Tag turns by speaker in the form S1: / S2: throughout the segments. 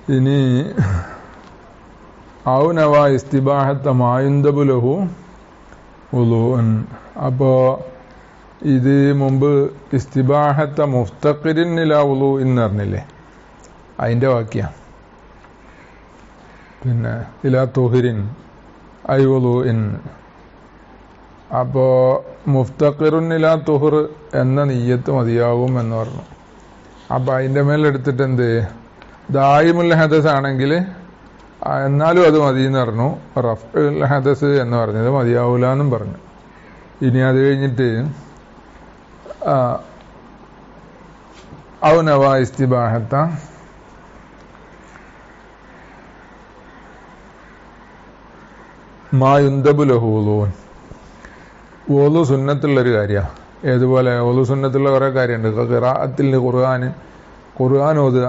S1: ഇനി ഔനവ ഇസ്തിബാഹത്ത മായുന്തബുലഹു ഉളൂൻ. അപ്പോ ഇത് മുമ്പ് ഇസ്തിബാഹത്ത മുഫ്തഖിരിൻ ഇലാ ഉളൂ എന്ന് പറഞ്ഞില്ലേ, അതിന്റെ വാക്യ. പിന്നെ ഇലാ തുഹിരിൻ ഐ ഉളൂഇൻ. അപ്പോ മുഫ്തഖിറുൻ ഇലാ തുഹർ എന്ന നിയ്യത്ത് മതിയാകും എന്ന് പറഞ്ഞു. അപ്പൊ അതിന്റെ മേലെടുത്തിട്ട് എന്ത്, ദായിമുൽ ഹദസ് ആണെങ്കിൽ എന്നാലും അത് മതി എന്ന് പറഞ്ഞു. റഫ്ഉൽ ഹദസ് എന്ന് പറഞ്ഞത് മതിയാവൂല എന്നും പറഞ്ഞു. ഇനി അത് കഴിഞ്ഞിട്ട് ഔ നവാ ഇസ്തിബാഹത്ത മാ യുന്തബു ലഹു വുളൂൻ. വോളു സുന്നത്തുള്ളൊരു കാര്യമാണ്. ഏതുപോലെ വോളു സുന്നത്തുള്ള കുറേ കാര്യമുണ്ട്. ഖിറാഅത്തിൽ ഖുർആൻ ഓതുക,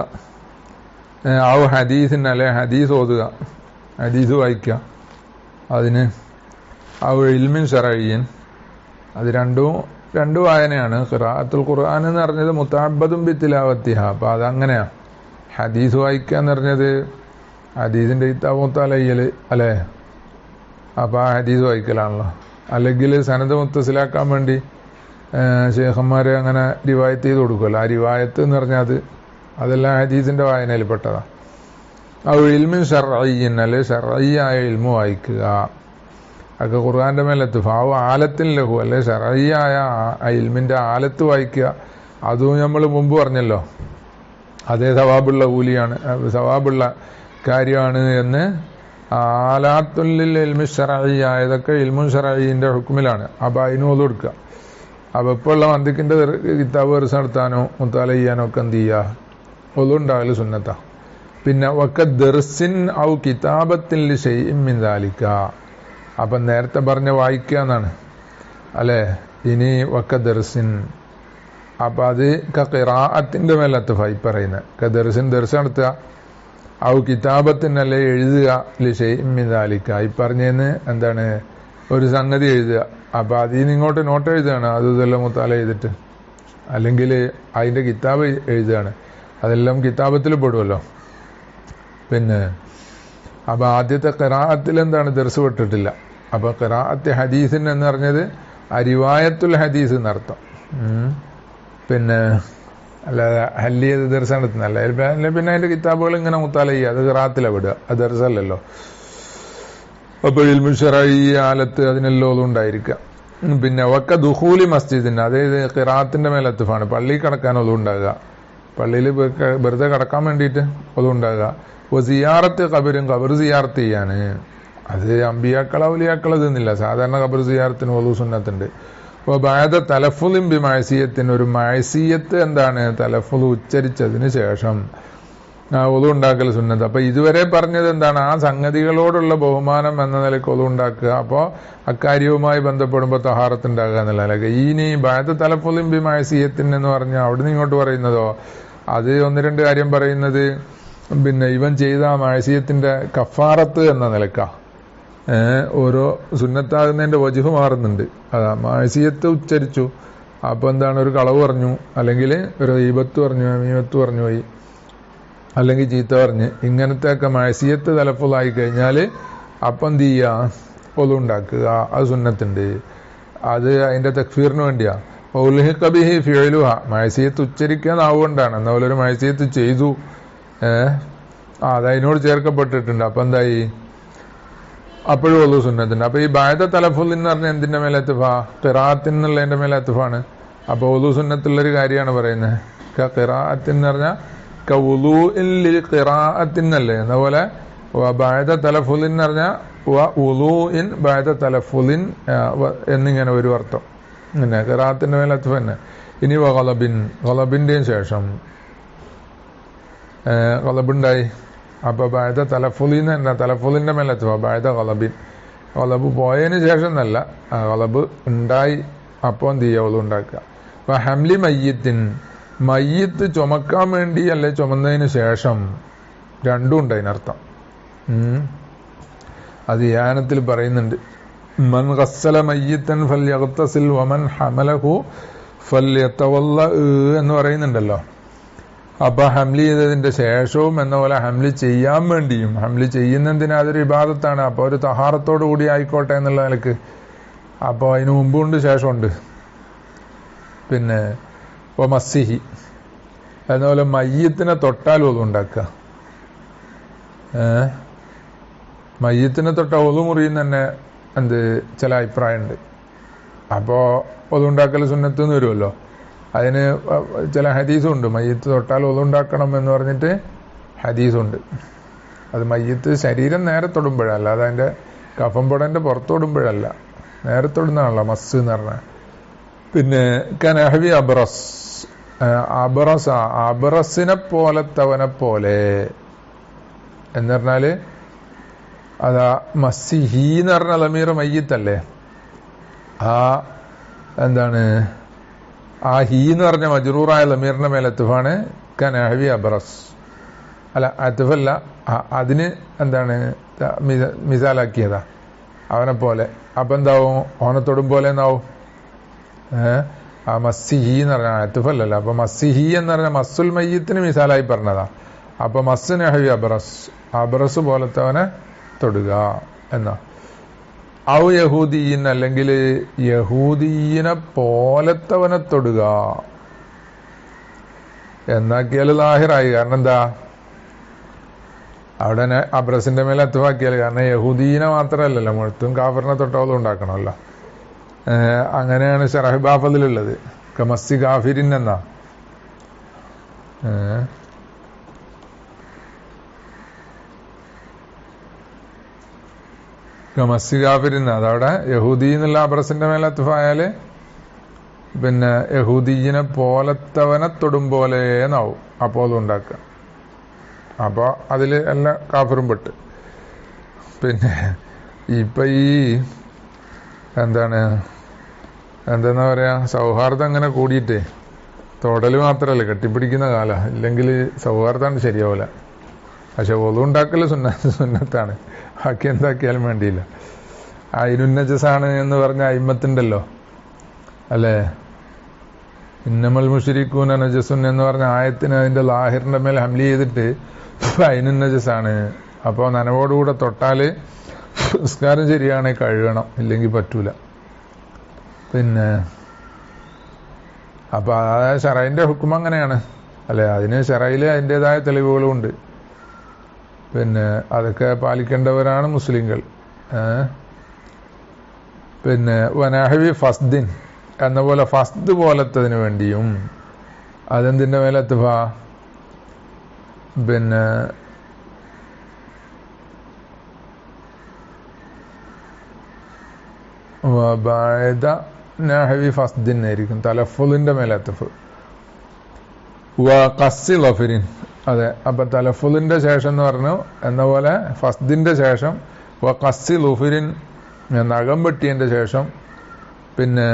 S1: ഔ ഹദീസിന് അല്ലെ ഹദീസ് ഓതുക, ഹദീസ് വായിക്കുക. അതിന് ഔ ഇൽമിൻ ശറഈൻ, അത് രണ്ടു വായനയാണ്. ഖിറാഅത്തുൽ ഖുർആൻ എന്ന് പറഞ്ഞത് മുതഅബ്ബദുൻ ബിതിലാവത്തിഹ. അപ്പൊ അതങ്ങനെയാണ്. ഹദീസ് വായിക്കുക എന്ന് പറഞ്ഞത് ഹദീസിന്റെ കിതാബ് മുത്തലയ്യൽ അല്ലേ, അപ്പൊ ആ ഹദീസ് വായിക്കലാണല്ലോ. അല്ലെങ്കിൽ സനദ് മുത്തസിലാക്കാൻ വേണ്ടി ശേഖന്മാരെ അങ്ങനെ റിവായത്ത് ചെയ്ത് കൊടുക്കുമല്ലോ. ആ റിവായത്ത് എന്ന് പറഞ്ഞാൽ അതെല്ലാം ഹദീസിന്റെ വായനയിൽ പെട്ടതാണ്. ആ ഇൽമിൻ ശർഈൻ അല്ലെ ശർഈയായ ഇൽമു വായിക്കുക, ഒക്കെ ഖുർആന്റെ മേലെത്ത്. ഫാവു ആലത്തിൻ ലഹു അല്ലെ ശർഈയായ ഇൽമിന്റെ ആലത്ത് വായിക്കുക. അതും നമ്മൾ മുമ്പ് പറഞ്ഞല്ലോ, അതേ സവാബുള്ള കൂലിയാണ്, സവാബുള്ള കാര്യമാണ് എന്ന്. ആലാത്തുല്ലിൽ ഇൽമി ശർഈയായതൊക്കെ ഇൽമുൻ ശർഈന്റെ ഹുക്മിലാണ്. അപ്പൊ അതിന് ഓത് കൊടുക്കുക. അപ്പൊ ഇപ്പോൾ ഉള്ള മന്ദിക്കിന്റെ കിതാബ് ദർസ് നടത്താനോ മുത്താല ചെയ്യാനോ ഒക്കെ എന്ത് ചെയ്യുക, ഒതുണ്ടാകല് സുന്നത്താ. പിന്നെ വക്ക ദർസിൻ ഔ കിതാബത്തിൽ ഷൈഇൻ മിൻ ദാലിക. അപ്പൊ നേരത്തെ പറഞ്ഞ വായിക്കുക എന്നാണ് അല്ലെ. ഇനി വക്ക ദർസിൻ, അപ്പൊ അത് ഖിറാഅത്തിന്റെ മേലത്ത് ഫൈ പറയുന്നത്. ദർസിൻ ദർസ് നടത്തുക, ഔ കിതാബത്തിനല്ലേ എഴുതുക, ലിഷൈഇൻ മിൻ ദാലിക. ഈ പറഞ്ഞതിന് എന്താണ്, ഒരു സംഗതി എഴുതുക. അപ്പൊ അതിന് ഇങ്ങോട്ട് നോട്ട് എഴുതുകയാണ്, അത് ഇതെല്ലാം മുത്താല ചെയ്തിട്ട്, അല്ലെങ്കിൽ അതിന്റെ കിതാബ് എഴുതുകയാണ്. അതെല്ലാം കിതാബത്തിൽ പെടുമല്ലോ. പിന്നെ അപ്പൊ ആദ്യത്തെ ഖിറാഅത്തിൽ എന്താണ്, ദർസ് വിട്ടിട്ടില്ല. അപ്പൊ ഖിറാഅത്ത് ഹദീസിന് എന്ന് പറഞ്ഞത് റിവായത്തുൽ ഹദീസ് എന്നർത്ഥം. പിന്നെ അല്ലാതെ ഹല്ലിയത് ദർസ് നടത്തുന്നല്ല. പിന്നെ അതിന്റെ കിതാബുകൾ ഇങ്ങനെ മുത്താല ചെയ്യുക, അത് ഖിറാഅത്തിലാണ് വിടുക, അത് ദർസല്ലല്ലോ. അപ്പൊ ഇൽമു ശറഈ ആലത്ത് അതിനെല്ലാം ഒന്നും ഉണ്ടായിരിക്കുക. പിന്നെ വക്ക ദുഖൂലി മസ്ജിദിന്, അതായത് ഖിറാഅത്തിന്റെ മേലത്തുഫാണ്. പള്ളിയിൽ കിടക്കാൻ ഒന്നും ഉണ്ടാകുക, പള്ളിയിൽ വെറുതെ കിടക്കാൻ വേണ്ടിയിട്ട് ഒന്നും ഉണ്ടാകുക. സിയാറത്ത് ഖബറും, ഖബർ സിയാറത്ത് ചെയ്യാണ്. അത് അമ്പിയാക്കൾ ഔലിയാക്കൾ ഇതൊന്നുമില്ല. സാധാരണ ഖബർ സിയാറത്തിന് ഒതു സുന്നത്തുണ്ട്. അപ്പോൾ ബഅദ തലഫുളിൻ ബി മഅസിയത്തിന്, ഒരു മഅസിയത്ത് എന്താണ്, തലഫുൾ ഉച്ചരിച്ചതിന് ശേഷം ഒതു ഉണ്ടാക്കൽ സുന്നത്ത്. അപ്പൊ ഇതുവരെ പറഞ്ഞത് എന്താണ്, ആ സംഗതികളോടുള്ള ബഹുമാനം എന്ന നിലയ്ക്ക് ഒതു ഉണ്ടാക്കുക. അപ്പോൾ അക്കാര്യവുമായി ബന്ധപ്പെടുമ്പോൾ തഹാറത്ത് ഉണ്ടാകുക എന്നുള്ള. ഇനി ബഅദ തലഫുളിൻ ബി മഅസിയത്തിന് എന്ന് പറഞ്ഞാൽ അവിടുന്ന് ഇങ്ങോട്ട് പറയുന്നതോ, അത് ഒന്ന് രണ്ട് കാര്യം പറയുന്നത് പിന്നെ ഇവൻ ചെയ്ത മഅസിയത്തിന്റെ കഫാറത്ത് എന്ന നിലക്കാ. ഓരോ സുന്നത്താകുന്നതിന്റെ വജ്ഹ് മാറുന്നുണ്ട്. അതാ മഅസിയത്ത് ഉച്ചരിച്ചു, അപ്പൊ എന്താണ്, ഒരു കളവ് പറഞ്ഞു, അല്ലെങ്കിൽ ഒരു ഈബത്ത് പറഞ്ഞു, മീമത്ത് പറഞ്ഞു പോയി, അല്ലെങ്കിൽ ചീത്ത പറഞ്ഞ്, ഇങ്ങനത്തെ ഒക്കെ മഅസിയത്ത് തലഫുളായി കഴിഞ്ഞാൽ അപ്പം എന്ത് ചെയ്യുക, ഒതുണ്ടാക്കുക. അത് സുന്നത്തുണ്ട്. അത് അതിന്റെ തക്ഫീറിന് വേണ്ടിയാ. ഉൽഹിഖ ബിഹി ഫിഅലുഹ, മഅസിയത്ത് ഉച്ചരിക്കാൻ ആവുകൊണ്ടാണ്. എന്നാ പോലെ ഒരു മഅസിയത്ത് ചെയ്തു, അത് അതിനോട് ചേർക്കപ്പെട്ടിട്ടുണ്ട്. അപ്പൊ എന്തായി, അപ്പോഴും ഒതു സുന്നത്തുണ്ട്. അപ്പൊ ഈ ബഅദ തലഫുൽ എന്ന് പറഞ്ഞാൽ എന്തിന്റെ മേലെ എത്തുഫാ, ഖിറാഅത്തിന് എന്നുള്ളതിന്റെ മേലെ എത്തുഫാണ്. അപ്പൊ ഒതു സുന്നത്തുള്ളൊരു കാര്യമാണ് പറയുന്നത്. ഖിറാഅത്തിന് എന്ന് പറഞ്ഞാൽ കവുളൂഇൻ ലിൽ ഖിറാഅത്തിനല്ലേ. എന്നപോലെ ബഅദ തലഫുൽ എന്ന് പറഞ്ഞാൽ ഉളൂഇൻ ബഅദ തലഫുലിൻ എന്നിങ്ങനെ ഒരു അർത്ഥം. പിന്നെ ഖിറാഅത്തിന്റെ മേലെ എത്തുഫ തന്നെ. ഇനി ഖലബിൻ, ഖലബിന്റെയും ശേഷം ഖലബുണ്ടായി. അപ്പൊ ബഅദ തലഫുലിന്ന് തന്നെ തലഫുലിന്റെ മേലെ എത്തുക, ബഅദ ഖലബിൻ. ഖലബ് പോയതിന് ശേഷം എന്നല്ല, ഖലബ് ഉണ്ടായി, അപ്പൊ എന്ത് ചെയ്യുക, ഒതു ഉണ്ടാക്കുക. അപ്പൊ ഹംലി മയ്യിത്തിൻ, മയ്യിത്ത് ചുമക്കാൻ വേണ്ടി അല്ലെ ചുമന്നതിന് ശേഷം, രണ്ടും ഉണ്ട് അതിനർത്ഥം. അത് യാനത്തിൽ പറയുന്നുണ്ട്. മൻ ഗസ്സല മയ്യിത്തൻ ഫല്യഗ്തസിൽ വമൻ ഹമലഹു ഫല്യതവല്ല എന്ന് പറയുന്നുണ്ടല്ലോ. അപ്പൊ ഹംലി ചെയ്തതിന്റെ ശേഷവും എന്ന പോലെ ഹംലി ചെയ്യാൻ വേണ്ടിയും, ഹംലി ചെയ്യുന്നതിന് അതൊരു ഇബാദത്താണ്, അപ്പൊ ഒരു തഹാറത്തോടു കൂടി ആയിക്കോട്ടെ എന്നുള്ള നിലക്ക്. അപ്പൊ അതിന് മുമ്പുണ്ട് ശേഷമുണ്ട്. പിന്നെ മസ്സിഹി അതുപോലെ മയ്യത്തിനെ തൊട്ടാൽ ഒതു ഉണ്ടാക്കുക. മയ്യത്തിനെ തൊട്ട ഒതു മുറിയുന്ന തന്നെ ചില അഭിപ്രായമുണ്ട്. അപ്പോ ഒതുണ്ടാക്കൽ സുന്നത്ത് എന്ന് വരുമല്ലോ. അതിന് ചില ഹദീസുണ്ട്, മയ്യത്ത് തൊട്ടാൽ ഒതുണ്ടാക്കണം എന്ന് പറഞ്ഞിട്ട് ഹദീസുണ്ട്. അത് മയ്യത്ത് ശരീരം നേരെ തൊടുമ്പോഴല്ല, അല്ലാതെ അതിന്റെ കഫംപൊടന്റെ പുറത്ത് തൊടുമ്പോഴല്ല, നേരെ തൊടുന്നതാണല്ലോ മസ് എന്ന് പറഞ്ഞാൽ. പിന്നെ കനഹവി അബ്റസ്, അബ്റസിനെ പോലത്തവനെ പോലെ എന്ന് പറഞ്ഞാല് അതാ മസ്സിഹി എന്ന് പറഞ്ഞ ലമീർ മയ്യത്തല്ലേ. ആ ഹീ എന്ന് പറഞ്ഞ മജ്റൂറായ ലമീറിന്റെ മേലെ അത്തുഫാണ് കനഹവി അബ്റസ്. അല്ല അത്തുഫല്ല, അതിന് മിസാലാക്കിയതാ അവനെ പോലെ. അപ്പൊ എന്താവും? ഓനെ തൊടും പോലെ എന്നാവും. ആ മസ്സിഹി എന്ന് പറഞ്ഞ അത്തുഫല്ലല്ലോ. അപ്പൊ മസ്സിഹി എന്ന് പറഞ്ഞ മസ്സുൽ മയ്യത്തിന് മിസാലായി പറഞ്ഞതാ. അപ്പൊ മസ് നഹവി അബ്റസ്, അബ്റസ് പോലത്തവനെ തൊടുക എന്നാ. ഔ യഹൂദീൻ, അല്ലെങ്കിൽ യഹൂദീനെ പോലത്തവനെ തൊടുക എന്നാക്കിയാൽ ലാഹിറായി. കാരണം എന്താ? അവിടെ അബ്രസിന്റെ മേലെ അത്തുവാക്കിയാൽ, കാരണം യഹൂദീനെ മാത്രമല്ലല്ലോ, മുഴുത്തും കാഫറിനെ തൊട്ടോളം ഉണ്ടാക്കണമല്ലോ. അങ്ങനെയാണ് ശറഹ് ബാഫദിലുള്ളത്. കമസ്സി കാഫിരിൻ എന്നാ. മസ്സി കാഫിരിന്ന് അതവിടെ യഹൂദി എന്നുള്ള അബ്രസിന്റെ മേലെ അത്തുഫായാല് പിന്നെ യഹൂദീനെ പോലത്തവനെ തൊടും പോലെ എന്നാവും അപ്പോൾ അത് ഉണ്ടാക്കുക. അപ്പൊ അതില് എല്ലാ കാഫിറും പെട്ട്. പിന്നെ ഇപ്പൊ എന്താ പറയാ, സൗഹാർദ്ദം അങ്ങനെ കൂടിയിട്ടേ തൊടല് മാത്രല്ല കെട്ടിപ്പിടിക്കുന്ന കാല, ഇല്ലെങ്കിൽ സൗഹാർദ്ദമാണ് ശരിയാവില്ല. പക്ഷെ ഒളുണ്ടാക്കല് സുന്നത്താണ്, ബാക്കി എന്താക്കിയാലും വേണ്ടിയില്ല. അയിനുന്നജസാണ് എന്ന് പറഞ്ഞ അയിമത്തുണ്ടല്ലോ അല്ലേ, ഇന്നമൽ മുശ്രിക്കൂന നജസുൻ എന്ന് പറഞ്ഞ ആയത്തിന് അതിന്റെ ലാഹിറിന്റെ മേൽ ഹംലി ചെയ്തിട്ട് അയിനുന്നജസാണ്. അപ്പൊ നനവോടുകൂടെ തൊട്ടാല് നിസ്കാരം ശരിയാണെ കഴുകണം, ഇല്ലെങ്കിൽ പറ്റൂല. പിന്നെ അപ്പൊ അതായത് ഷറൈന്റെ ഹുക്കും അങ്ങനെയാണ് അല്ലെ, അതിന് ഷറയില് അതിൻ്റെതായ തെളിവുകളും ഉണ്ട്. പിന്നെ അതൊക്കെ പാലിക്കേണ്ടവരാണ് മുസ്ലിങ്ങൾ. പിന്നെ വനഹവി ഫസ്ദിൻ എന്ന പോലെ ഫസ്ദ് പോലത്തതിന് വേണ്ടിയും അതെന്തിന്റെ മേലെത്തുക, പിന്നെ നഹവി ഫസ്ദിൻ ആയിരിക്കും തലഫുലിന്റെ മേലെത്തുഫ്. ഖസ്സി ലഫിരിൻ, അതെ. അപ്പൊ തലഫുലിന്റെ ശേഷം എന്ന് പറഞ്ഞു എന്ന പോലെ ഫസ്ദിന്റെ ശേഷം ഖസ്സി ലുഫിരിൻ, നഖം വെട്ടിയതിന്റെ ശേഷം. പിന്നെ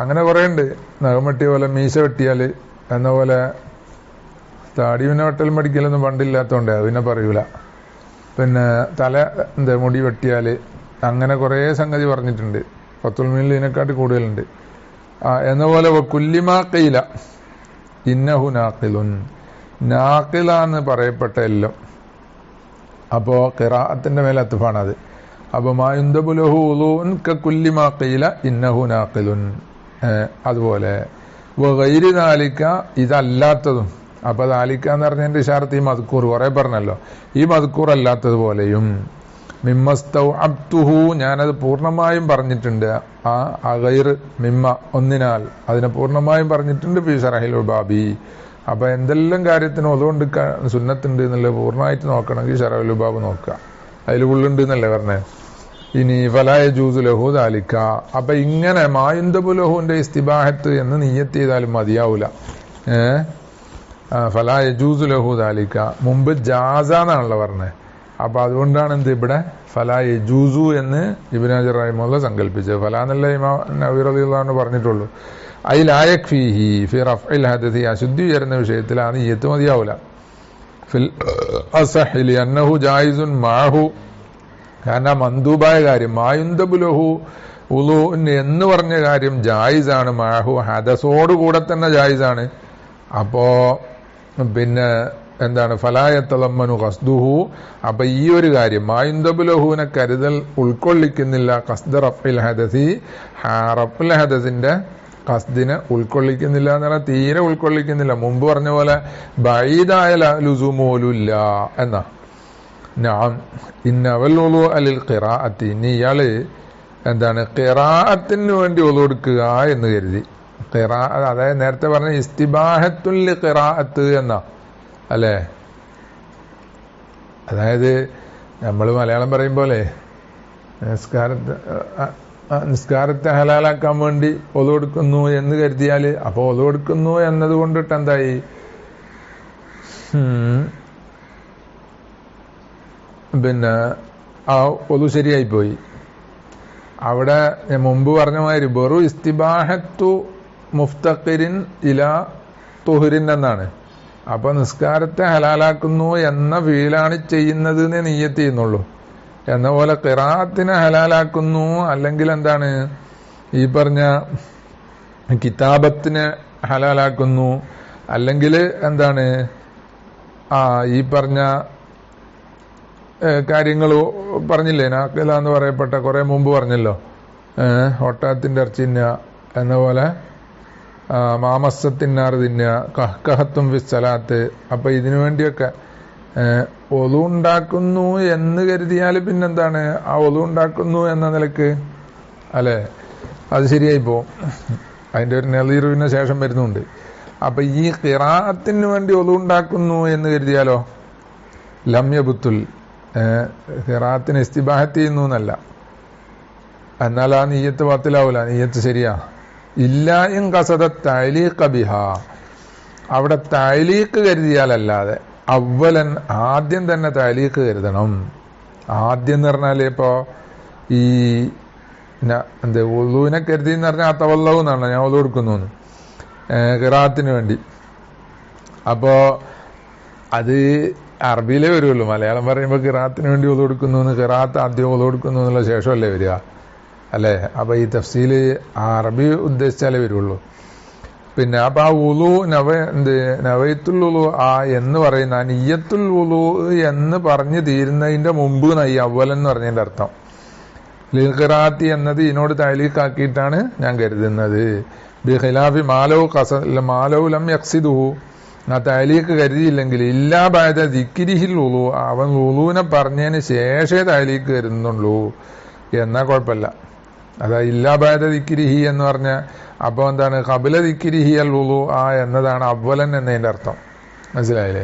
S1: അങ്ങനെ കുറെ ഉണ്ട്. നഖം വെട്ടിയ പോലെ മീശ വെട്ടിയാല് എന്ന പോലെ, താടി പിന്നെ വെട്ടലും പഠിക്കലൊന്നും പണ്ടില്ലാത്തോണ്ട് അതിനെ പറയൂല. പിന്നെ മുടി വെട്ടിയാല്, അങ്ങനെ കുറെ സംഗതി പറഞ്ഞിട്ടുണ്ട്. ഫത്തുൽ മീനിൽ ഇതിനെക്കാട്ടി കൂടുതലുണ്ട്. എന്ന പോലെ കുല്ലിമാ ഖീല ഇന്നഹു നാഖിലുൻ, നാഖിലാന്ന് പറയപ്പെട്ട എല്ലാം. അപ്പോ ഖിറാഅത്തിന്റെ മേലെ അത്ഫാണ് അത്. അപ്പൊ മാ യുൻദബു ലഹു ഉളൂൻ കകുല്ലിമാ ഖീല ഇന്നഹു നാഖിലുൻ, അതുപോലെ വഗൈരി ദാലിക, ഇതല്ലാത്തതും. അപ്പൊ ദാലിക എന്ന് പറഞ്ഞതിന്റെ ഇശാറത്ത് ഈ മദ്കൂർ കുറെ പറഞ്ഞല്ലോ, ഈ മദ്കൂർ അല്ലാത്തതുപോലെയും മിമ്മസ്തൗഅബ്തുഹു, ഞാനത് പൂർണ്ണമായും പറഞ്ഞിട്ടുണ്ട്. ഗൈർ മിമ്മ, ഒന്നിനാൽ അതിനെ പൂർണ്ണമായും പറഞ്ഞിട്ടുണ്ട്. ഫീ ശറഹിൽ ഉബാബി. അപ്പൊ എന്തെല്ലാം കാര്യത്തിനും അതുകൊണ്ട് സുന്നത്തുണ്ട് എന്നുള്ളത് പൂർണ്ണമായിട്ട് നോക്കണമെങ്കിൽ ശറഹുൽ ഉബാബ് നോക്കുക, അതിൽ ഉള്ളുണ്ട് എന്നല്ലേ പറഞ്ഞേ. ഇനി ഫലാ യജൂസു ലഹു ദാലിക, അപ്പൊ ഇങ്ങനെ മായുന്തബു ലഹുവിന്റെ ഇസ്തിബാഹത്ത് എന്ന് നിയ്യത്ത് ചെയ്താലും മതിയാവൂല. ഫലാ യജൂസു ലഹു ദാലിക, മുമ്പ് ജാസ എന്നാണല്ലോ പറഞ്ഞത്. അപ്പൊ അതുകൊണ്ടാണ് ഇവിടെ ഫലാ യജൂസു എന്ന് ഇബ്നു ഹജർ റഹിമഹുല്ലാഹ് സങ്കല്പിച്ചത്. ഫലാ എന്നല്ല ഇമാം നവവി റളിയല്ലാഹു അൻഹു പറഞ്ഞിട്ടുള്ളൂ. ഐ ലാ യക്ഫീഹി ഫി റഫ്ഇൽ ഹദഥി, അശുദ്ധി ഉയരുന്ന വിഷയത്തിൽ ആ നിയ്യത്ത് മതിയാവൂല. ഫിൽ അസഹി ലിഅന്നഹു ജായിസുൻ മഅഹു, കാരണം മന്ദൂബായ കാര്യം മായുന്തബു ലഹു ഉളൂൻ എന്ന് പറഞ്ഞ കാര്യം ജായിസാണ്. മഅഹു, ഹദസോട് കൂടെ തന്നെ ജായിസാണ്. അപ്പോ പിന്നെ എന്താണ് ഫലായത്തലമ്മനു ഖസ്ദുഹു. അപ്പൊ ഈ ഒരു കാര്യം മായുന്തബുലഹൂനെ കരുതൽ ഉൾക്കൊള്ളിക്കുന്നില്ല ഖസ്ദ റഫ്ഇൽ ഹദസി, റഫ്ഉൽ ഹദസിന്റെ ഖസ്ദിനെ ഉൾക്കൊള്ളിക്കുന്നില്ല എന്ന് പറഞ്ഞാൽ തീരെ ഉൾക്കൊള്ളിക്കുന്നില്ല. മുമ്പ് പറഞ്ഞ പോലെ ബഈദായ ലുസൂമുല്ല എന്നാ. നഅം ഇന്നവൽ വുളു അലിൽ ഖിറാഅത്തി. ഇനി ഇയാള് എന്താണ് ഖിറാഅത്തിന് വേണ്ടി വുളു എടുക്കുക എന്ന് കരുതി. അതായത് നേരത്തെ പറഞ്ഞ ഇസ്തിബാഹത്തുൽ ഖിറാഅത്ത് എന്നാ അല്ലേ. അതായത് നമ്മൾ മലയാളം പറയും പോലെ നിസ്കാരത്തെ ഹലാലാക്കാൻ വേണ്ടി ഒതു കൊടുക്കുന്നു എന്ന് കരുതിയാല് അപ്പൊ ഒതു കൊടുക്കുന്നു എന്നത് കൊണ്ടിട്ട് എന്തായി, പിന്നെ ആ ഒതു ശരിയായിപ്പോയി. അവിടെ ഞാൻ മുമ്പ് പറഞ്ഞ മാതിരി ബറു ഇസ്തിബാഹത്തു മുഫ്തഖിരിൻ ഇലാ തുഹുരിൻ എന്നാണ്. അപ്പൊ നിസ്കാരത്തെ ഹലാലാക്കുന്നു എന്ന ഫീലാണ് ചെയ്യുന്നത് എന്ന് നിയ്യത്ത് ചെയ്യുന്നുള്ളൂ. എന്ന പോലെ ഖിറാഅത്തിനെ ഹലാലാക്കുന്നു, അല്ലെങ്കിൽ എന്താണ് ഈ പറഞ്ഞ കിതാബത്തിനെ ഹലാലാക്കുന്നു, അല്ലെങ്കിൽ എന്താണ് ഈ പറഞ്ഞ കാര്യങ്ങൾ പറഞ്ഞില്ലേ, നാക്കില എന്ന് പറയപ്പെട്ട കുറെ മുമ്പ് പറഞ്ഞല്ലോ, ഒട്ടകത്തിന്റെ ഇറച്ചി തിന്നുക എന്ന പോലെ മാമസത്തിന്നാർ തിന്നുക, കഹത്തും ഫിസ്സലാത്ത്. അപ്പൊ ഇതിനു വേണ്ടിയൊക്കെ ഒളു ഉണ്ടാക്കുന്നു എന്ന് കരുതിയാൽ പിന്നെന്താണ് ആ ഒളു ഉണ്ടാക്കുന്നു എന്ന നിലക്ക് അല്ലെ, അത് ശരിയായി പോവും. അതിന്റെ ഒരു നെളീറിന് ശേഷം വരുന്നുണ്ട്. അപ്പൊ ഈ ഖിറാഅത്തിന് വേണ്ടി ഒളു ഉണ്ടാക്കുന്നു എന്ന് കരുതിയാലോ ലംയബുത്തുൽ, ഖിറാഅത്തിന് ഇസ്തിബാഹത്ത് ചെയ്യുന്നു എന്നല്ല. എന്നാൽ ആ നിയ്യത്ത് ബാത്തിലാവൂല, നിയ്യത്ത് ശരിയാ. ഇല്ലാ ഇൻ ഖസദ തഅലീഖ ബിഹാ, അവിടെ തഅലീഖ് കരുതിയാലല്ലാതെ അവലൻ ആദ്യം തന്നെ തഅലീഖ് കരുതണം. ആദ്യം എന്ന് പറഞ്ഞാല് ഇപ്പോ ഈ വുളൂനെ കരുതി എന്ന് പറഞ്ഞാൽ തവല്ലഹു എന്നാണ്, ഞാൻ വുളൂ എടുക്കുന്നു ഖിറാഅത്തിന് വേണ്ടി. അപ്പോ അത് അറബിയിലേ വരുള്ളൂ. മലയാളം പറയുമ്പോൾ ഖിറാഅത്തിന് വേണ്ടി വുളൂ എടുക്കുന്നു, ഖിറാഅത്ത് ആദ്യം വുളൂ എടുക്കുന്നു എന്നുള്ള ശേഷമല്ലേ വരിക അല്ലെ. അപ്പൊ ഈ തഫ്സീല് അറബി ഉദ്ദേശിച്ചാലേ വരുള്ളൂ. പിന്നെ അപ്പൊ ആ വുളു നവൈത്തുൽ വുളു എന്ന് പറയുന്ന നിയ്യത്തുൽ വുളു എന്ന് പറഞ്ഞു തീരുന്നതിന്റെ മുമ്പ് ഈ അവ്വൽ എന്ന് പറഞ്ഞതിന്റെ അർത്ഥം ലിൽ ഖിറാഅത്തി എന്നത് ഇതിനോട് തഅലീഖാക്കിയിട്ടാണ് ഞാൻ കരുതുന്നത്. ബിഖിലാഫി മാലൗ ലം യഖ്സിദുഹു, ആ തഅലീഖ് കരുതിയില്ലെങ്കിൽ ഇല്ലാ ബഅദ ദിക്രിഹിൽ വുളു, അവൻ വുളുവിനെ പറഞ്ഞതിന് ശേഷമേ തഅലീഖ് കരുതുന്നുള്ളൂ എന്നാ കുഴപ്പമില്ല. അതാ ഇല്ലാ ബഅദ ദിക്രിഹി എന്ന് പറഞ്ഞ അപ്പൊ എന്താണ് ഖബല ദിക്രിഹി അൽ വുളു എന്നതാണ് അവ്വലൻ എന്നതിന്റെ അർത്ഥം. മനസ്സിലായില്ലേ?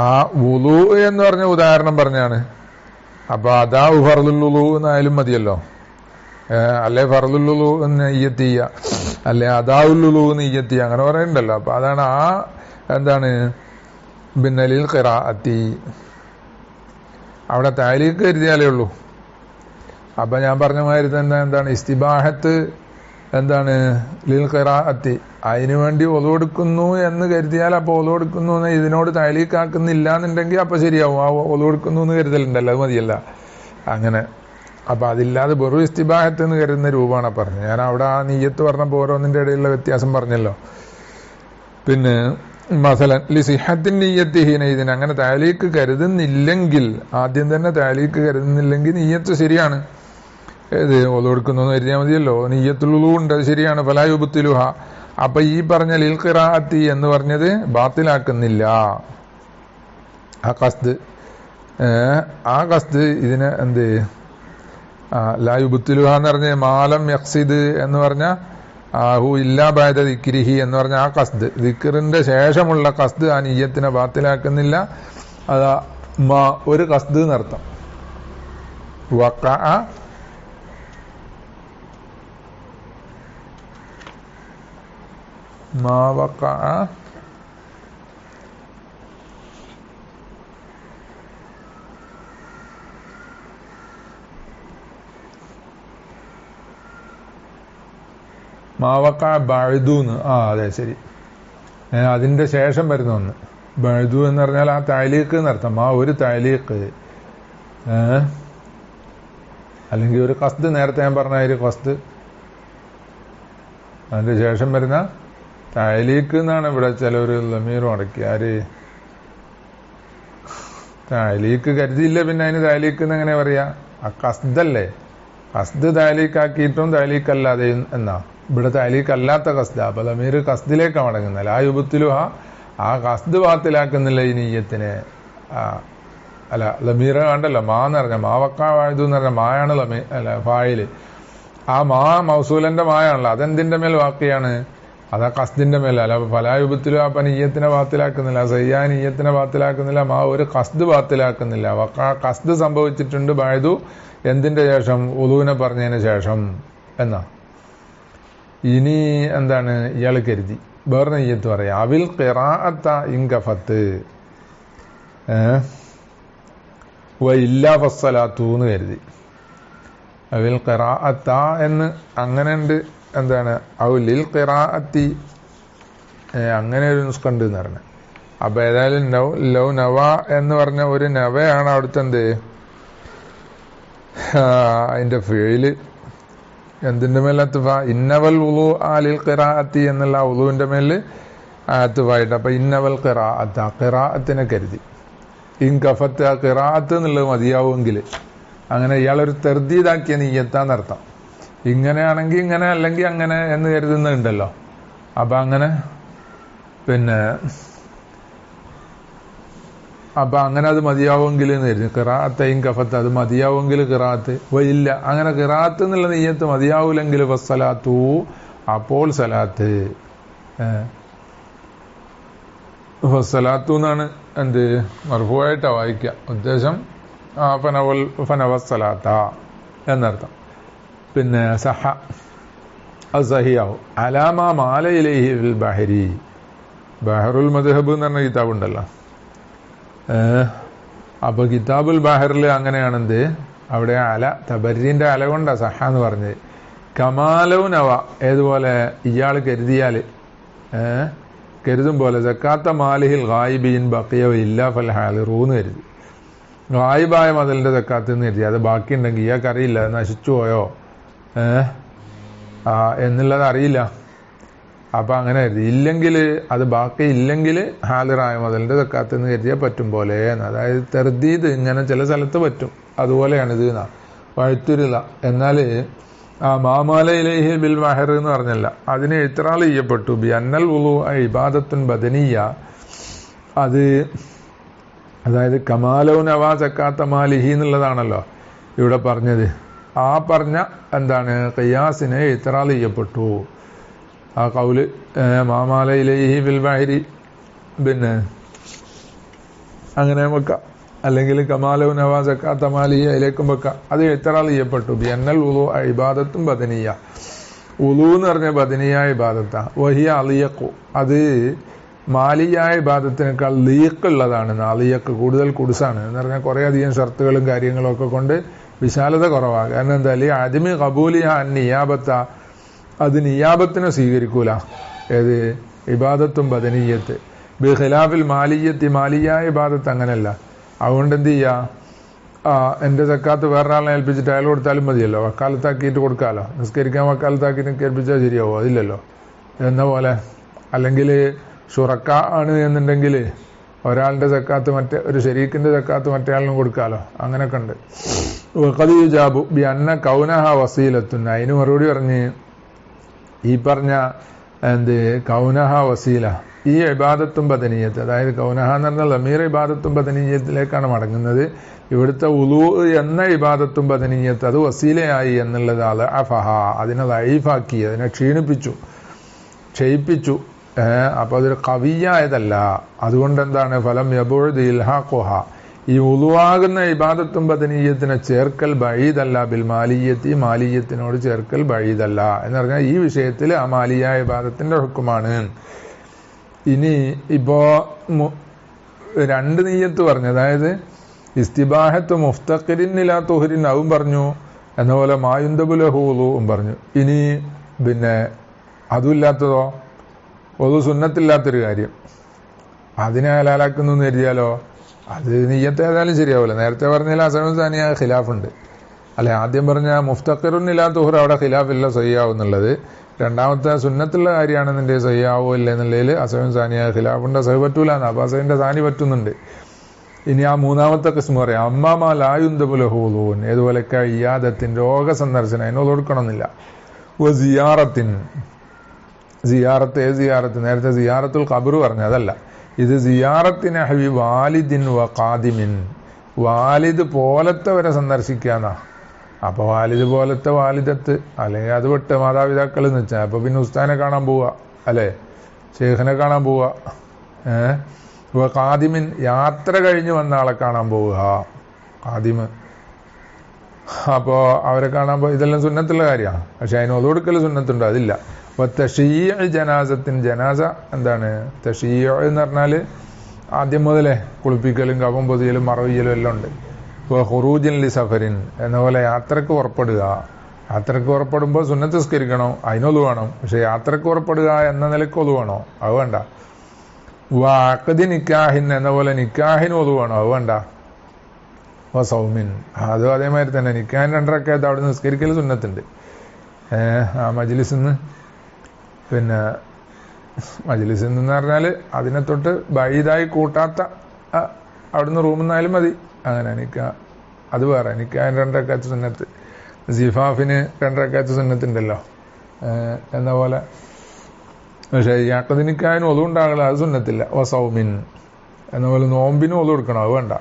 S1: ആ വുളു എന്ന് പറഞ്ഞ ഉദാഹരണം പറഞ്ഞാണ്. അപ്പൊ അതാ ഫർളുൽ വുളു എന്നായാലും മതിയല്ലോ, അല്ലെ ഫർളുൽ വുളു എന്ന് നിയ്യത്ത് ചെയ്യുക, അല്ലെ അദാഉൽ വുളു നിയ്യത്ത് ചെയ്യുക, അങ്ങനെ പറയുന്നുണ്ടല്ലോ. അപ്പൊ അതാണ് എന്താണ് പിന്നെ ലിൽ ഖിറാഅത്തി, അവിടെ തഅലീഖ് കരുതിയാലേ ഉള്ളൂ. അപ്പൊ ഞാൻ പറഞ്ഞ മാതിരി തന്നെ എന്താണ് ഇസ്തിബാഹത്ത് എന്താണ് ലിൽ ഖിറാഅത്തി, അതിനു വേണ്ടി ഒളു എടുക്കുന്നു എന്ന് കരുതിയാൽ അപ്പൊ ഒളു എടുക്കുന്നു എന്ന് ഇതിനോട് തഅലീഖാക്കുന്നില്ല എന്നുണ്ടെങ്കിൽ അപ്പൊ ശരിയാവും. ആ ഒളു എടുക്കുന്നു എന്ന് കരുതലുണ്ടല്ലോ, അത് മതിയല്ല അങ്ങനെ. അപ്പൊ അതില്ലാതെ വെറു ഇസ്തിബാഹത്ത് എന്ന് കരുതുന്ന രൂപമാണ് പറഞ്ഞത്. ഞാൻ അവിടെ ആ നിയ്യത്ത് പറഞ്ഞപ്പോൾ ഓരോന്നിന്റെ ഇടയിലുള്ള വ്യത്യാസം പറഞ്ഞല്ലോ. പിന്നെ മസലൻ ലിസിഹത്തിൻ നിയ്യത്തി ഹീനഇദിൻ, അങ്ങനെ തഅലീഖ് കരുതുന്നില്ലെങ്കിൽ, ആദ്യം തന്നെ തഅലീഖ് കരുതുന്നില്ലെങ്കിൽ നിയ്യത്ത് ശരിയാണ്. ഏത് ഒളു എടുക്കുന്നു എന്ന് കരുതിയാൽ മതിയല്ലോ. നിയ്യത്തുൽ വുളു ഉണ്ട്, അത് ശരിയാണ്. ഫലാ യുബ്തിലുഹ. അപ്പൊ ഈ പറഞ്ഞ ലിൽ ഖിറാഅത്തി എന്ന് പറഞ്ഞത് ബാത്തിലാക്കുന്നില്ല ആ ഖസ്ദ്. ആ ഖസ്ദ് ഇതിന് ലാ യുബ്തിലുഹ എന്ന് പറഞ്ഞ മാലം യഖ്സിദ് എന്ന് പറഞ്ഞ ഹു ഇല്ലാ ബഅദ ദിക്രിഹി എന്ന് പറഞ്ഞ ആ ഖസ്ദ്, ദിക്റിന്റെ ശേഷമുള്ള ഖസ്ദ് ആ നിയ്യത്തിനെ ബാത്തിലാക്കുന്നില്ല. അതാ ഒരു ഖസ്ദ് എന്നർത്ഥം. വഖഅ മാ വഖഅ മാവക്ക ബഅദൂന്ന്, അതെ ശരി, അതിന്റെ ശേഷം വരുന്ന ഒന്ന്. ബഅദു എന്ന് പറഞ്ഞാൽ ആ തഅലീഖ് എന്നർത്ഥം. ഒരു തഅലീഖ്, അല്ലെങ്കിൽ ഒരു ഖസ്ദ്. നേരത്തെ ഞാൻ പറഞ്ഞ ഒരു ഖസ്ദ്, അതിന്റെ ശേഷം വരുന്ന താലീക്ക് എന്നാണ് ഇവിടെ ചിലവര് ലമീർ മടക്കി. ആര് താലീക്ക് കരുതിയില്ല, പിന്നെ അതിന് താലീക്ക് എന്ന് എങ്ങനെ പറയാ? ആ കസ്ദല്ലേ, കസ്ദ് താലീക്കാക്കിയിട്ടും താലീക്കല്ലാതെ എന്നാ. ഇവിടെ താലീക്കല്ലാത്ത കസ്ദ. അപ്പൊ ലമീർ കസ്ദിലേക്കാണ് മടങ്ങുന്നത്. ആ യുബത്തിലും ആ കസ്ദ് ബാത്തിലാക്കുന്നില്ല ഈ നീയത്തിനെ. അല്ല ലമീർ കണ്ടല്ലോ, മാന്ന് പറഞ്ഞ മാവക്കാവായതു എന്ന് പറഞ്ഞ മായാണ് ഫായില്. ആ മാ മൗസൂലന്റെ മായാണല്ലോ, അതെന്തിന്റെ മേൽ വാക്കിയാണ്? അതാ കസ്ദിന്റെ മേല. അല്ല ഫലായുബത്തിലും അപ്പൊ നീയത്തിനെ ബാത്തിലാക്കുന്നില്ല, സയ്യാ നീയത്തിനെ ബാത്തിലാക്കുന്നില്ല, മാ ഒരു കസ്ദ് ബാത്തിലാക്കുന്നില്ല. കസ്ദ് സംഭവിച്ചിട്ടുണ്ട് ബായതു എന്തിന്റെ ശേഷം? ഉളുവിനെ പറഞ്ഞതിന് ശേഷം എന്നാ. ഇനി എന്താണ് ഇയാൾ കരുതി വേറെ നെയ്യത്ത് പറയാം. അവിൽ ഖിറാഅത്ത ഇൻകഫത്ത് ഇല്ലാ ഫസ്സലാത്തു എന്ന് കരുതി. അവിൽ ഖിറാഅത്ത എന്ന് അങ്ങനെ ഉണ്ട്. എന്താണ് ഔലിൽ ഖിറാഅത്തി, അങ്ങനെ ഒരു നുസ്ഖണ്ട് എന്ന് പറഞ്ഞ. അപ്പൊ ഏതായാലും ലൗ നവ എന്ന് പറഞ്ഞ ഒരു നവയാണ് അവിടുത്തെ എന്ത് അതിന്റെ ഫീല് എന്തിന്റെ മേൽ അത്തുഫ? ഇന്നവൽ ഉളു ആലിൽ ഖിറാഅത്തി എന്നുള്ള ഉളുവിന്റെ മേല് അത്തുഫായിട്ട്. അപ്പൊ ഇന്നവൽ ഖിറാഅത്ത്, ആ ഖിറാഅത്തിനെ കരുതി. ഇൻകഫത്ത്, ആ ഖിറാഅത്ത് എന്നുള്ളത് മതിയാവുമെങ്കിൽ. അങ്ങനെ ഇയാളൊരു തെർദീദാക്കിയ നീയത്താന്നർത്ഥം. ഇങ്ങനെയാണെങ്കിൽ ഇങ്ങനെ, അല്ലെങ്കിൽ അങ്ങനെ എന്ന് കരുതുന്നുണ്ടല്ലോ. അപ്പൊ അങ്ങനെ പിന്നെ അപ്പൊ അങ്ങനെ അത് മതിയാവുമെങ്കിൽ എന്ന് കരുതി. ഖിറാഅത്തൈൻ കഫത്ത്, അത് മതിയാവുമെങ്കിൽ ഖിറാഅത്ത്. ഇല്ല, അങ്ങനെ ഖിറാഅത്ത് എന്നുള്ള നീയത്ത് മതിയാവൂലെങ്കിൽ ഫസ്സലാത്തു, അപ്പോൾ സലാത്ത്. ഫസ്സലാത്തു എന്നാണ് എന്ത് മർഫൂആയിട്ടാ വായിക്കുക. ഉദ്ദേശം ഫനവസ്സലാത്ത എന്നർത്ഥം. പിന്നെ സഹ അത് സഹിയാവും. അലാമ മാല ഇലൈഹി ഫിൽ ബഹരി, ബഹറുൽ മദ്ഹബ് എന്ന് പറഞ്ഞ കിതാബുണ്ടല്ലോ. അപ്പൊ കിതാബുൽ ബഹറിൽ അങ്ങനെയാണെന്ത് അവിടെ അല തബരീന്റെ അല കൊണ്ടാ സഹ എന്ന് പറഞ്ഞത്. കമാലൗ നവ, ഏതുപോലെ ഇയാൾ കരുതിയാല് കരുതും പോലെ സക്കാത്ത മാലിഹിൽ ഗായിബീൻ ബഖിയ ഇല്ല ഫൽ ഹാലിറൂന്ന് കരുതി. ഗായിബായ മതലിന്റെ സക്കാത്ത് എന്ന് കരുതി. അത് ബാക്കിയുണ്ടെങ്കിൽ ഇയാൾക്ക് അറിയില്ല അത് നശിച്ചു പോയോ എന്നുള്ളത് അറിയില്ല. അപ്പൊ അങ്ങനെ കരുതി. ഇല്ലെങ്കിൽ അത് ബാക്കി ഇല്ലെങ്കിൽ ഹാലിറായ മതലിന്റെ സക്കാത്ത് എന്ന് കരുതിയാൽ പറ്റും പോലെ. അതായത് തെർദീദ് ഇങ്ങനെ ചില സ്ഥലത്ത് പറ്റും, അതുപോലെയാണ് ഇത് എന്നാ വഴുത്തുരില്ല. എന്നാല് ആ മാമാലയിലേഹി ബിൽ മഹർ എന്ന് പറഞ്ഞല്ല, അതിന് ഇത്രാൾ ചെയ്യപ്പെട്ടു. ബി അന്നൽ വുളു ഇബാദത്തുൻ ബദനിയ, അത് അതായത് കമാലൗ നവാ സക്കാത്ത മാലിഹി എന്നുള്ളതാണല്ലോ ഇവിടെ പറഞ്ഞത്. ആ പറഞ്ഞ എന്താണ് ഖിയാസിനെ ഇത്രാൾ ചെയ്യപ്പെട്ടു. ആ കൗല് മാമാലയിലേഹി ബിൽ മഹരി പിന്നെ അങ്ങനെ വെക്കാം, അല്ലെങ്കിൽ കമാലൗ നവാ സക്കാത്ത മാലിഹി അതിലേക്കും വെക്കാം. അത് ഇത്രാൾ ചെയ്യപ്പെട്ടു. ബി അന്നൽ വുളു ഇബാദത്തും ബദനിയ, വുളു എന്ന് പറഞ്ഞ ബദനിയ ഇബാദത്താ. വഹിയ അലിയക്കു, അത് മാലിയായ ഇബാദത്തിനേക്കാൾ ലീക്കുള്ളതാണ്. അലിയക്ക് കൂടുതൽ കുടുസാണ് എന്ന് പറഞ്ഞാൽ കുറെ അധികം ഷർത്തുകളും കാര്യങ്ങളും ഒക്കെ കൊണ്ട് വിശാലത കുറവാണ്. കാരണം എന്താ ആദ്യമേ കബൂലിയ നിയാബത്ത, അത് നിയാബത്തിനെ സ്വീകരിക്കൂല. ഏത് ഇബാദത്തും ബദനീയത്ത്. ബി ഖിലാഫിൽ മാലിയത്തി, മാലിയായ ഇബാദത്ത് അങ്ങനെയല്ല. അതുകൊണ്ട് എന്ത് ചെയ്യാ, എന്റെ സക്കാത്ത് വേറൊരാളെ ഏൽപ്പിച്ചിട്ട് അയാൾ കൊടുത്താലും മതിയല്ലോ, വക്കാലത്താക്കിയിട്ട് കൊടുക്കാമല്ലോ. നിസ്കരിക്കാൻ വക്കാലത്താക്കിയിട്ട് ഏൽപ്പിച്ചാൽ ശരിയാവോ? അതില്ലല്ലോ. എന്ന പോലെ അല്ലെങ്കിൽ ഷുറക്ക ആണ് എന്നുണ്ടെങ്കിൽ ഒരാളുടെ സക്കാത്ത് മറ്റേ ഒരു ശരീക്കിന്റെ സക്കാത്ത് മറ്റേയാളിനും കൊടുക്കാമല്ലോ. അങ്ങനെയൊക്കെ ഉണ്ട്. വഖദിജാബു ബി അന്ന കൗനഹ വസീലത്തുൻ, അതിന് മറുപടി പറഞ്ഞ് ഈ പറഞ്ഞ എന്ത് കൗനഹ വസീല, ഈ ഇബാദത്തും ബദനീയത്ത്, അതായത് കൗനഹ എന്ന് പറഞ്ഞാൽ ലമീർ ഇബാദത്തും ബദനീയത്തിലേക്കാണ് മടങ്ങുന്നത്. ഇവിടുത്തെ ഉളൂ എന്ന ഇബാദത്തും ബദനീയത്ത് അത് വസീലയായി എന്നുള്ളത് അഫഹ, അതിനെ ലൈഫാക്കി, അതിനെ ക്ഷീണിപ്പിച്ചു, ക്ഷയിപ്പിച്ചു. അപ്പൊ അതൊരു കവിയായതല്ല. അതുകൊണ്ട് എന്താണ് ഫലം യബുഅദ് ഇൽഹാഖുഹ, ഈ ഉളുവാകുന്ന ഇബാദത്തും ബദനീയത്തിനെ ചേർക്കൽ ബഈദല്ല ബിൽ മാലിയത്തി, മാലിയത്തിനോട് ചേർക്കൽ ബഈദല്ല എന്ന് പറഞ്ഞാൽ ഈ വിഷയത്തിൽ ആ മാലിയ ഇബാദത്തിന്റെ ഹുക്കുമാണ്. ഇനി ഇപ്പോ രണ്ട് നീയത്ത് പറഞ്ഞു, അതായത് ഇസ്തിബാഹത്ത് മുഫ്തഖിരിൻ ഇലാ തുഹ്രിൻ അതും പറഞ്ഞു, എന്ന പോലെ മായുന്തബുലഹു വുളുഉം പറഞ്ഞു. ഇനി പിന്നെ അതും ഇല്ലാത്തതോ, ഒതു സുന്നത്തില്ലാത്തൊരു കാര്യം അതിനെ ഹലാലാക്കുന്നു എന്ന് കരുതിയാലോ, അത് നീയത്ത് ഏതായാലും ശരിയാവില്ല. നേരത്തെ പറഞ്ഞാൽ അസനു സാനിയ ഖിലാഫുണ്ട് അല്ലെ. ആദ്യം പറഞ്ഞ മുഫ്തഖിറുൻ ഇലാ തുഹ്ർ അവിടെ ഖിലാഫില്ല സഹിയാവുന്നുള്ളത്. രണ്ടാമത്തെ സുന്നത്തുള്ള കാര്യമാണെന്നുണ്ടെ സഹിയാവോ ഇല്ല എന്നുള്ളതിൽ അസഹൻ സാനിയ ഖിലാഫുണ്ട്. അസഹ് പറ്റൂലാന്ന്, അപ്പൊ അസഹിന്റെ സാനി പറ്റുന്നുണ്ട്. ഇനി ആ മൂന്നാമത്തെ കിസ്മ പറയാം, അമ്മാമാ ലായുന്തബുലഹൂലൂൻ, ഏതുപോലെയൊക്കെ ഇയാദത്തിൻ രോഗസന്ദർശനം അതിനോട് കൊടുക്കണമെന്നില്ല. സിയാറത്തിൻ, സിയാറത്ത് സിയാറത്ത് നേരത്തെ സിയാറത്തുൽ ഖബർ പറഞ്ഞു, അതല്ല ഇത് സിയാറത്തിന് ഹവി വാലിദിൻ വ ഖാദിമിൻ, വാലിദ് പോലത്തെവരെ സന്ദർശിക്കാന്നാ. അപ്പൊ വാലിദ് പോലത്തെ വാലിദത്ത് അല്ലെങ്കിൽ അത് വിട്ട് മാതാപിതാക്കൾ എന്ന് വെച്ചാൽ അപ്പൊ പിന്നെ ഉസ്താനെ കാണാൻ പോവുക അല്ലെ, ഷെയ്ഖിനെ കാണാൻ പോവുക. ഖാദിമിൻ യാത്ര കഴിഞ്ഞ് വന്ന ആളെ കാണാൻ പോവുക, ഖാദിമ്. അപ്പോ അവരെ കാണാൻ പോ, ഇതെല്ലാം സുന്നത്തുള്ള കാര്യമാണ്. പക്ഷെ അതിന് ഒതുകൊടുക്കൽ സുന്നത്തുണ്ട്, അതില്ല. അപ്പൊ തഷീയ ജനാസത്തിന്, ജനാസ എന്താണ് തഷീയ എന്ന് പറഞ്ഞാല് ആദ്യം മുതലേ കുളിപ്പിക്കലും കഫം പൊതിയലും മറവിയലും എല്ലാം ഉണ്ട്. ഇപ്പോൾ ഖുറൂജിൻ ലി സഫരിൻ എന്ന പോലെ യാത്രക്ക് പുറപ്പെടുക. യാത്രക്ക് പുറപ്പെടുമ്പോൾ സുന്നത്ത് സ്കരിക്കണം, അതിനൊതു വേണം. പക്ഷെ യാത്രക്ക് പുറപ്പെടുക എന്ന നിലയ്ക്ക് ഒതു വേണോ? അത് വേണ്ട. വാഖദി നിക്കാഹിൻ എന്ന പോലെ നിക്കാഹിന് ഒതു വേണോ? അത് വേണ്ട. സൗമിൻ അതും അതേമാതിരി തന്നെ നിക്കാഹിൻ 2 റക്അത്ത് അവിടെ നിസ്കരിക്കൽ സുന്നത്തുണ്ട്. ആ മജ്ലിസിന്ന്, പിന്നെ മജ്ലിസിന്ന് എന്ന് പറഞ്ഞാല് അതിനെ തൊട്ട് ബൈദായി കൂട്ടാത്ത അവിടുന്ന് റൂമിൽ നിന്നാലും മതി. അങ്ങനെ അത് വേറെ. നിക്കാഹിൻ 2 റക്അത്ത് സുന്നത്ത്, സിഫാഫിന് 2 റക്അത്ത് സുന്നത്തുണ്ടല്ലോ എന്ന പോലെ. പക്ഷെ യാക്കത് നിക്കാഹിന് ഒതുണ്ടാകല, അത് സുന്നത്തില്ല. സൗമിൻ എന്ന പോലെ നോമ്പിനും ഒതു കൊടുക്കണം, അത് വേണ്ട.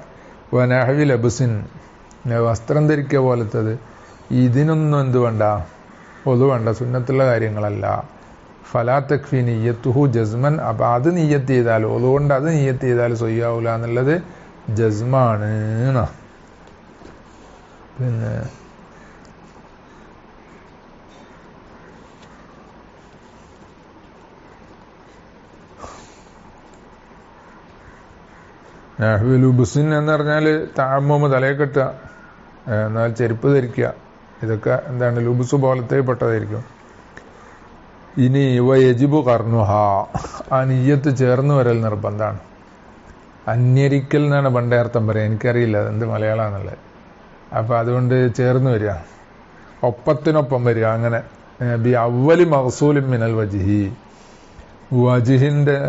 S1: വനഹവി ലബുസിൻ വസ്ത്രം ധരിക്കുക പോലത്തത്, ഇതിനൊന്നും എന്ത് വേണ്ട, ഒതു വേണ്ട, സുന്നത്തുള്ള കാര്യങ്ങളല്ല. ഫലാ തക്ഫി നിയ്യത്തുഹു ജസ്മൻ, അപ്പൊ അത് നിയ്യത്ത് ചെയ്താൽ, ഒതുകൊണ്ട് അത് നിയ്യത്ത് ചെയ്താൽ സൊയ്യാവൂല എന്നുള്ളത് ജസ്മാണ്. പിന്നെ ലുബുസിൻ എന്ന് പറഞ്ഞാല് താഴ്മ തലയെ കെട്ടുക, എന്നാൽ ചെരുപ്പ് ധരിക്കുക, ഇതൊക്കെ എന്താണ് ലുബുസ് പോലത്തെ പെട്ടതായിരിക്കും. ഇനി യജിബു കർണുഹ, ആ നിയ്യത്ത് ചേർന്ന് വരൽ നിർബന്ധമാണ്. അന്യരിക്കൽ എന്നാണ് പണ്ടേ അർത്ഥം പറയാം, എനിക്കറിയില്ല അതെന്ത് മലയാളമാണെന്നുള്ളത്. അപ്പൊ അതുകൊണ്ട് ചേർന്ന് വരിക, ഒപ്പത്തിനൊപ്പം വരിക. അങ്ങനെ ബി അവലി മഹ്സൂലിൻ മിനൽ വജിഹി,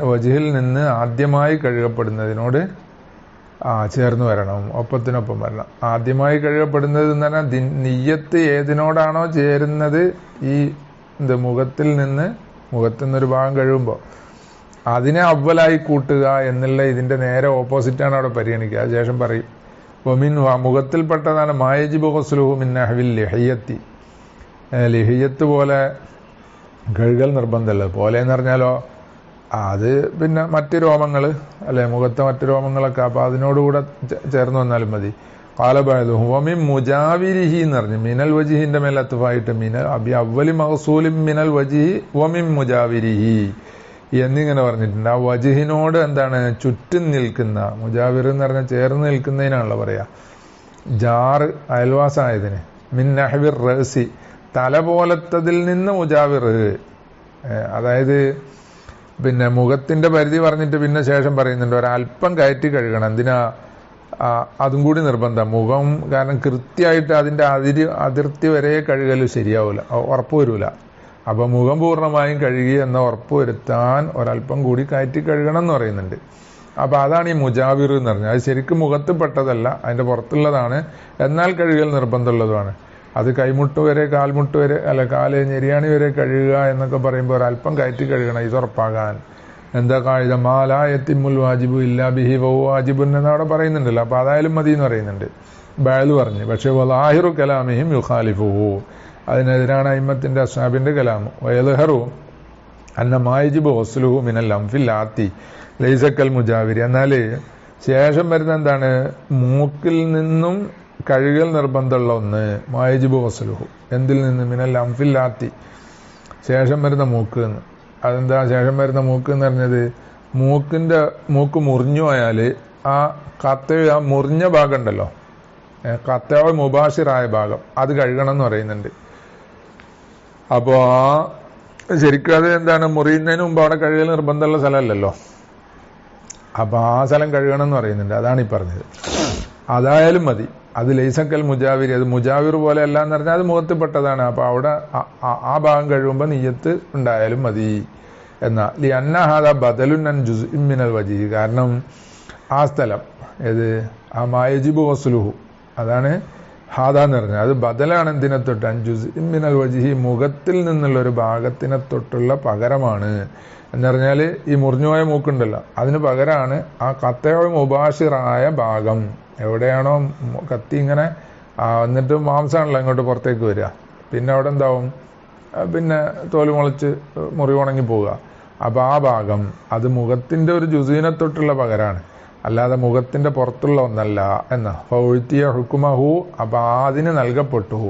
S1: വജിഹിൽ നിന്ന് ആദ്യമായി കഴുകപ്പെടുന്നതിനോട് ചേർന്ന് വരണം, ഒപ്പത്തിനൊപ്പം വരണം. ആദ്യമായി കഴുകപ്പെടുന്നത് എന്ന് പറഞ്ഞാൽ നിയ്യത്ത് ഏതിനോടാണോ ചേരുന്നത്, ഈ മുഖത്തിൽ നിന്നൊരു ഭാഗം കഴുകുമ്പോൾ അതിനെ അവലായി കൂട്ടുക എന്നുള്ള ഇതിന്റെ നേരെ ഓപ്പോസിറ്റാണ് അവിടെ പരിഗണിക്കുക. അതിനുശേഷം പറയും ഒമിൻ മുഖത്തിൽപ്പെട്ടതാണ് മായജിബു ഖുസ്ലുഹു മിൻ നഹ്വിൽ ലിഹിയത്തി, ലിഹിയത്ത് പോലെ കഴുകൽ നിർബന്ധമല്ല. പോലെ എന്ന് പറഞ്ഞാലോ അത് പിന്നെ മറ്റ് രോമങ്ങൾ അല്ലെ, മുഖത്തെ മറ്റ് രോമങ്ങളൊക്കെ, അപ്പൊ അതിനോടുകൂടെ ചേർന്ന് വന്നാലും മതി. കാലബായതുമിൻ മുജാവിരിഹി എന്ന് പറഞ്ഞു, മിനൽ വജിഹിന്റെ മേൽ അത്തുഫായിട്ട് മിനൽ അബി അവലി മഹ്സൂലിൻ മിനൽ വജിഹി വമിൻ മുജാവിരിഹി എന്നിങ്ങനെ പറഞ്ഞിട്ടുണ്ട്. ആ വജിഹിനോട് എന്താണ് ചുറ്റും നിൽക്കുന്ന, മുജാവിർ എന്ന് പറഞ്ഞാൽ ചേർന്ന് നിൽക്കുന്നതിനാണല്ലോ പറയാ, ജാറ് അയൽവാസായതിന്. മിൻ നഹ്വിർ റഅസി, തല പോലത്തതിൽ നിന്ന് മുജാവിർ, അതായത് പിന്നെ മുഖത്തിന്റെ പരിധി പറഞ്ഞിട്ട് പിന്നെ ശേഷം പറയുന്നുണ്ട് ഒരല്പം കയറ്റി കഴുകണം. എന്തിനാ? അതും കൂടി നിർബന്ധം. മുഖം കാരണം കൃത്യമായിട്ട് അതിന്റെ അതിർത്തി വരെ കഴുകൽ ശരിയാവൂല, ഉറപ്പ് വരൂല. അപ്പൊ മുഖം പൂർണ്ണമായും കഴുകി എന്ന ഉറപ്പ് വരുത്താൻ ഒരല്പം കൂടി കയറ്റി കഴുകണം എന്ന് പറയുന്നുണ്ട്. അപ്പൊ അതാണ് ഈ മുജാവിർ എന്ന് പറഞ്ഞാൽ. അത് ശരിക്കും മുഖത്ത് പെട്ടതല്ല, അതിന്റെ പുറത്തുള്ളതാണ്, എന്നാൽ കഴുകൽ നിർബന്ധമുള്ളതുമാണ്. അത് കൈമുട്ട് വരെ കാൽമുട്ട് വരെ അല്ല കാല് ഞെരിയാണി വരെ കഴുകുക എന്നൊക്കെ പറയുമ്പോൾ ഒരല്പം കയറ്റി കഴുകണം, ഇത് ഉറപ്പാകാൻ. എന്താ കായിക മാലാ യത്തിമുൽ വാജിബു ഇല്ലാ ബിഹി വഹു വാജിബുൻ എന്ന് അവിടെ പറയുന്നുണ്ടല്ലോ. അപ്പൊ അതായാലും മതി എന്ന് പറയുന്നുണ്ട് ബഅൽ പറഞ്ഞു. പക്ഷെ വലാഹിറു കലാമിഹിം യുഖാലിഫുഹു, അതിനെതിരാണ് അയിമ്മത്തിന്റെ അസ്ഹാബിന്റെ കലാം. വയൽഹറു അന്ന മായിജിബു വസ്ലുഹു മിനൽ അംഫിൽ ആത്തി ലൈസക്കൽ മുജാവിരി, എന്നാല് ശേഷം വരുന്ന എന്താണ്, മൂക്കിൽ നിന്നും കഴുകൽ നിർബന്ധമുള്ള ഒന്ന് മായിജിബു വസ്ലുഹു, എന്തിൽ നിന്ന്? മിനൽ അംഫിൽ ആത്തി, ശേഷം വരുന്ന മൂക്ക് എന്ന്. അതെന്താ ശേഷം വരുന്ന മൂക്ക് എന്ന് പറഞ്ഞത്? മൂക്ക് മുറിഞ്ഞു പോയാല് ആ കത്തഴ മുറിഞ്ഞ ഭാഗം ഉണ്ടല്ലോ, കത്തഴ മുബാഷിറായ ഭാഗം, അത് കഴുകണം എന്ന് പറയുന്നുണ്ട്. അപ്പോ ശരിക്കും അത് എന്താണ്, മുറിയുന്നതിന് മുമ്പ് അവിടെ കഴുകൽ നിർബന്ധമുള്ള സ്ഥലമല്ലല്ലോ. അപ്പൊ ആ സ്ഥലം കഴുകണം എന്ന് പറയുന്നുണ്ട്. അതാണ് ഈ പറഞ്ഞത്. അതായാലും മതി. അത് ലൈസക്കൽ മുജാവിരി, അത് മുജാവിർ പോലെ അല്ല എന്ന് പറഞ്ഞാൽ അത് മുഖത്തിൽപ്പെട്ടതാണ്. അപ്പൊ അവിടെ ആ ഭാഗം കഴിയുമ്പോൾ നിയ്യത്ത് ഉണ്ടായാലും മതി എന്നാ. ലി അന്നഹാദ ബദലുൻ അൻ ജുസ്ഇൻ മിനൽ വജീ, കാരണം ആ സ്ഥലം ഏത് ആ മായജിബു വസ്ലുഹു അതാണ് ഹാദ എന്ന് പറഞ്ഞത്, അത് ബദലാണ് എന്തിനെ തൊട്ട് അൻ ജുസ്ഇൻ മിനൽ വജീ, മുഖത്തിൽ നിന്നുള്ള ഒരു ഭാഗത്തിനെ തൊട്ടുള്ള പകരമാണ് എന്ന് പറഞ്ഞാൽ ഈ മുറിഞ്ഞുപോയ മൂക്കുണ്ടല്ലോ അതിന് പകരമാണ് ആ കത്തയോ മുബാഷിറായ ഭാഗം. എവിടെയാണോ കത്തി ഇങ്ങനെ എന്നിട്ട് മാംസമാണല്ലോ ഇങ്ങോട്ട് പുറത്തേക്ക് വരിക, പിന്നെ അവിടെ എന്താവും, പിന്നെ തോല് മുളച്ച് മുറിവ് ഉണങ്ങി പോവുക. അപ്പൊ ആ ഭാഗം അത് മുഖത്തിന്റെ ഒരു ജുസീനെ തൊട്ടുള്ള പകരാണ്, അല്ലാതെ മുഖത്തിന്റെ പുറത്തുള്ള ഒന്നല്ല എന്ന. ഫൗഴ്ത്തിയ ഹുക്കുമഹു, അപ്പൊ അതിന് നൽകപ്പെട്ടു,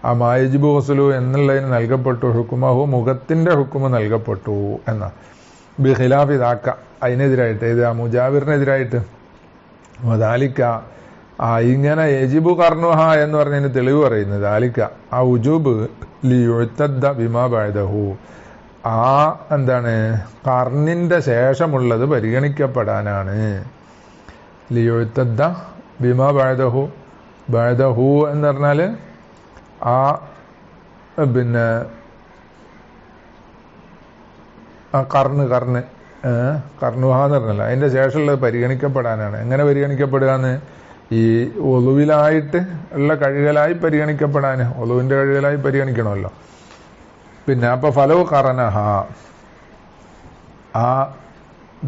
S1: ആ മായജിബു വസുലു എന്നുള്ളതിന് നൽകപ്പെട്ടു, ഹുക്കുമഹു മുഖത്തിന്റെ ഹുക്കുമ നൽകപ്പെട്ടു എന്ന. ബിഖിലാഫി ദാക്ക, അതിനെതിരായിട്ട് ഇത് ആ മുജാവിറിനെതിരായിട്ട് ദാലിക്ക ഇങ്ങനെ യജിബു കർണുഹ എന്ന് പറഞ്ഞതിന് തെളിവ് പറയുന്നത് ദാലിക്ക ആ ഉജൂബ് ലിയുഅ്തദ്ദ ബിമാ ബഅദഹു, ആ എന്താണ് കർണിന്റെ ശേഷമുള്ളത് പരിഗണിക്കപ്പെടാനാണ്. ലിയുഅ്തദ്ദ ബിമാ ബഅദഹു, ബഅദഹു എന്ന് പറഞ്ഞാല് ആ പിന്നെ ആ കർണുഹ എന്ന് പറഞ്ഞല്ലോ അതിന്റെ ശേഷമുള്ളത് പരിഗണിക്കപ്പെടാനാണ്. എങ്ങനെ പരിഗണിക്കപ്പെടുകയെന്ന്, ഈ ഒലുവിലായിട്ട് ഉള്ള കഴുകലായി പരിഗണിക്കപ്പെടാന്, ഒലുവിന്റെ കഴുകലായി പരിഗണിക്കണമല്ലോ. പിന്നെ അപ്പൊ ഫലവ് കറനഹ, ആ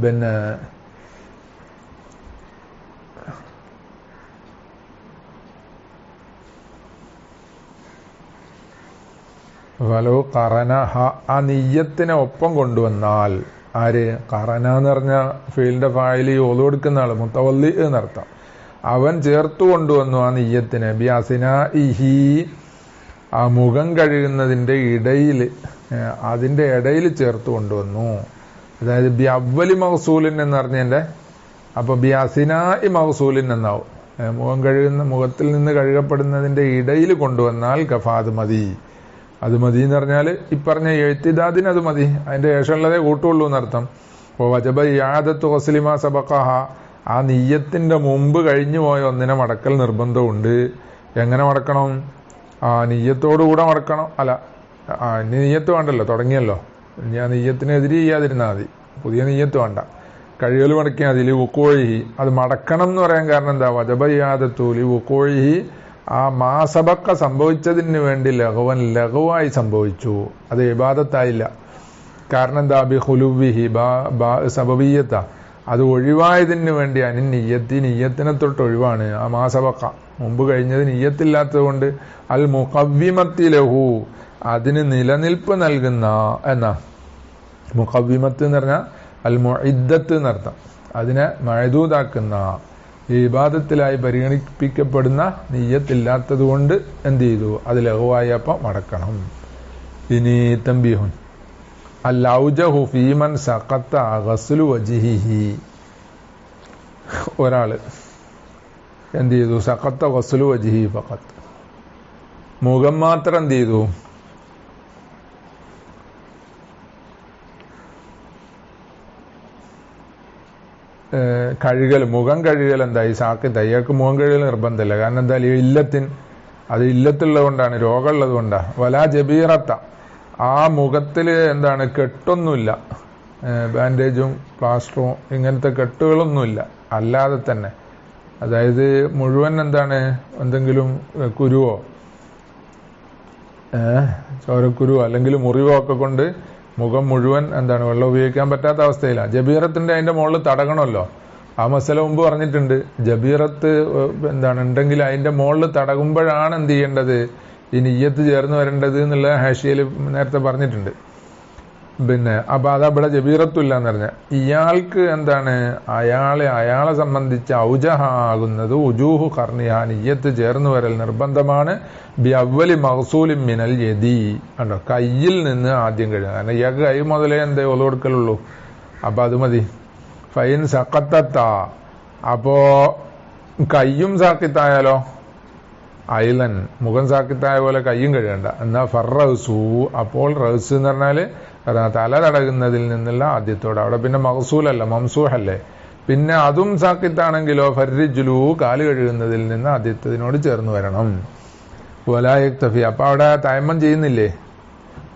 S1: പിന്നെ ഫലവ് കറനഹ, ആ നിയ്യത്തിനെ ഒപ്പം കൊണ്ടുവന്നാൽ, ആര് കറന എന്ന് പറഞ്ഞ ഫീൽഡിന്റെ ഫായില് ഒളു കൊടുക്കുന്ന ആള് മുത്തവല്ലി എന്നർത്ഥം, അവൻ ചേർത്തു കൊണ്ടുവന്നു ആ നിയ്യത്തിനെ ബിഅസ്നാഇഹി, ആ മുഖം കഴുകുന്നതിന്റെ ഇടയിൽ, അതിന്റെ ഇടയിൽ ചേർത്ത് കൊണ്ടുവന്നു. അതായത് ബി അവലി മഹസൂലിൻ എന്ന് പറഞ്ഞതിന്റെ, അപ്പൊ ബി അസിനായി മഹസൂലിൻ എന്നാവും. മുഖത്തിൽ നിന്ന് കഴുകപ്പെടുന്നതിന്റെ ഇടയിൽ കൊണ്ടുവന്നാൽ കഫാത് മതി, അത് മതി എന്ന് പറഞ്ഞാൽ ഈ പറഞ്ഞ എഴുത്തിദാദിന് അത് മതി, അതിന്റെ ശേഷമുള്ളതേ കൂട്ടുള്ളൂ എന്നർത്ഥം. ഓ വജബ യാദത്തു ഗസ്ലിമാ സബഖഹ, ആ നിയ്യത്തിന്റെ മുമ്പ് കഴിഞ്ഞു പോയ ഒന്നിനെ മടക്കൽ നിർബന്ധമുണ്ട്. എങ്ങനെ മടക്കണം? ആ നിയ്യത്തോടുകൂടെ മടക്കണം. അല്ല, ഇനി നിയ്യത്ത് വേണ്ടല്ലോ, തുടങ്ങിയല്ലോ, ഇനി ആ നിയ്യത്തിനെതിരെ ചെയ്യാതിരുന്നാൽ മതി, പുതിയ നിയ്യത്ത് വേണ്ട, കഴിയൽ മടക്കിയാൽ അതിൽ വുക്കോഴി, അത് മടക്കണം എന്ന് പറയാൻ കാരണം എന്താ, വജബയ്യാദത്തൂലി വുക്കോഴി, ആ മാസബക്ക സംഭവിച്ചതിന് വേണ്ടി ലഘുവായി സംഭവിച്ചു, അത് ഇബാദത്തായില്ല. കാരണം എന്താ, ബി ഹുലുവിഹി സബബിയത്ത, അത് ഒഴിവായതിന് വേണ്ടി നിയ്യത്തിനെ തൊട്ട് ഒഴിവാണ്. ആ മാസബക്ക മുമ്പ് കഴിഞ്ഞത് നിയ്യത്തില്ലാത്തത് കൊണ്ട് അൽ മുഖവ്വിമത്തി ലഹു, അതിന് നിലനിൽപ്പ് നൽകുന്ന എന്നാ. മുഖവ്വിമത്ത് എന്ന് പറഞ്ഞാൽ അൽ മുഇദ്ദത്ത് എന്നർത്ഥം, അതിനെ മഅദൂദാക്കുന്ന, ഈ ഇബാദത്തിലായി പരിഗണിപ്പിക്കപ്പെടുന്ന നിയ്യത്തില്ലാത്തത് കൊണ്ട് എന്ത് ചെയ്തു, അത് ലഘുവായപ്പം മടക്കണം. ഇനി തംബീഹുൻ അൽ ഔജഹു ഫീമൻ സഖത്ത ഗസ്ലു വജ്ഹിഹി, ഒരാള് എന്ത് ചെയ്തു, സഖത്ത ഗസ്ലു വജ്ഹി ഫഖത്ത്, മുഖം മാത്രം എന്ത് ചെയ്തു, കഴുകൽ, മുഖം കഴുകൽ എന്തായി സാക്കിത്ത്, അയാൾക്ക് മുഖം കഴുകൽ നിർബന്ധമില്ല. കാരണം എന്താ, അത് ഇല്ലത്തുള്ളത് കൊണ്ടാണ്, രോഗമുള്ളത് കൊണ്ടാണ്. വലാ ജബീറത്ത, ആ മുഖത്തില് എന്താണ് കെട്ടൊന്നുമില്ല, ബാൻഡേജും പ്ലാസ്റ്ററും ഇങ്ങനത്തെ കെട്ടുകളൊന്നുമില്ല, അല്ലാതെ തന്നെ, അതായത് മുഴുവൻ എന്താണ് എന്തെങ്കിലും കുരുവോ ചോരക്കുരുവോ അല്ലെങ്കിൽ മുറിവോ ഒക്കെ കൊണ്ട് മുഖം മുഴുവൻ എന്താണ് വെള്ളം ഉപയോഗിക്കാൻ പറ്റാത്ത അവസ്ഥയിലാണ്. ജബീറത്തിന്റെ അതിന്റെ മുകളിൽ തടകണമല്ലോ, ആ മസല മുമ്പ് പറഞ്ഞിട്ടുണ്ട്. ജബീറത്ത് എന്താണ് ഉണ്ടെങ്കിൽ അതിന്റെ മുകളിൽ തടകുമ്പോഴാണ് എന്ത് ചെയ്യേണ്ടത്, ഈ നിയ്യത്ത് ചേർന്ന് വരേണ്ടത് എന്നുള്ള ഹാഷിയയിൽ നേരത്തെ പറഞ്ഞിട്ടുണ്ട്. പിന്നെ അപ്പൊ അതവിടെ ജബീറത്തുമില്ല എന്ന് പറഞ്ഞ ഇയാൾക്ക് എന്താണ്, അയാളെ സംബന്ധിച്ച് ഔജഹ ആകുന്നത് ഉജൂഹു കർണിഹ, നിയ്യത്ത് ചേർന്ന് വരൽ നിർബന്ധമാണ്. ബി അവലി മഹസൂലിൻ മിനൽ യദി, കണ്ടോ, കയ്യിൽ നിന്ന് ആദ്യം കഴുകുക. കാരണം ഇയാൾക്ക് കൈ മുതലേ എന്തേ ഒളു കൊടുക്കലുള്ളൂ, അപ്പൊ അത് മതി. ഫൈൻ സഖത്തത്ത, അപ്പോ കയ്യും സാക്കിത്തായാലോ, ഐലൻ മുഖം സാക്കിത്തായ പോലെ കയ്യും കഴുകണ്ട. എന്നാ ഫർറസു, അപ്പോൾ റസ് എന്ന് പറഞ്ഞാല് തല തടകുന്നതിൽ നിന്നുള്ള ആദ്യത്തോടെ, അവിടെ പിന്നെ മഹസൂലല്ല മംസൂഹല്ലേ, പിന്നെ അതും സാക്കിത്താണെങ്കിലോ ഫർരിജുലു കാല് കഴുകുന്നതിൽ നിന്ന് ആദ്യത്തതിനോട് ചേർന്ന് വരണം. വലായക്തഫി. അപ്പൊ അവിടെ തയമ്മം ചെയ്യുന്നില്ലേ?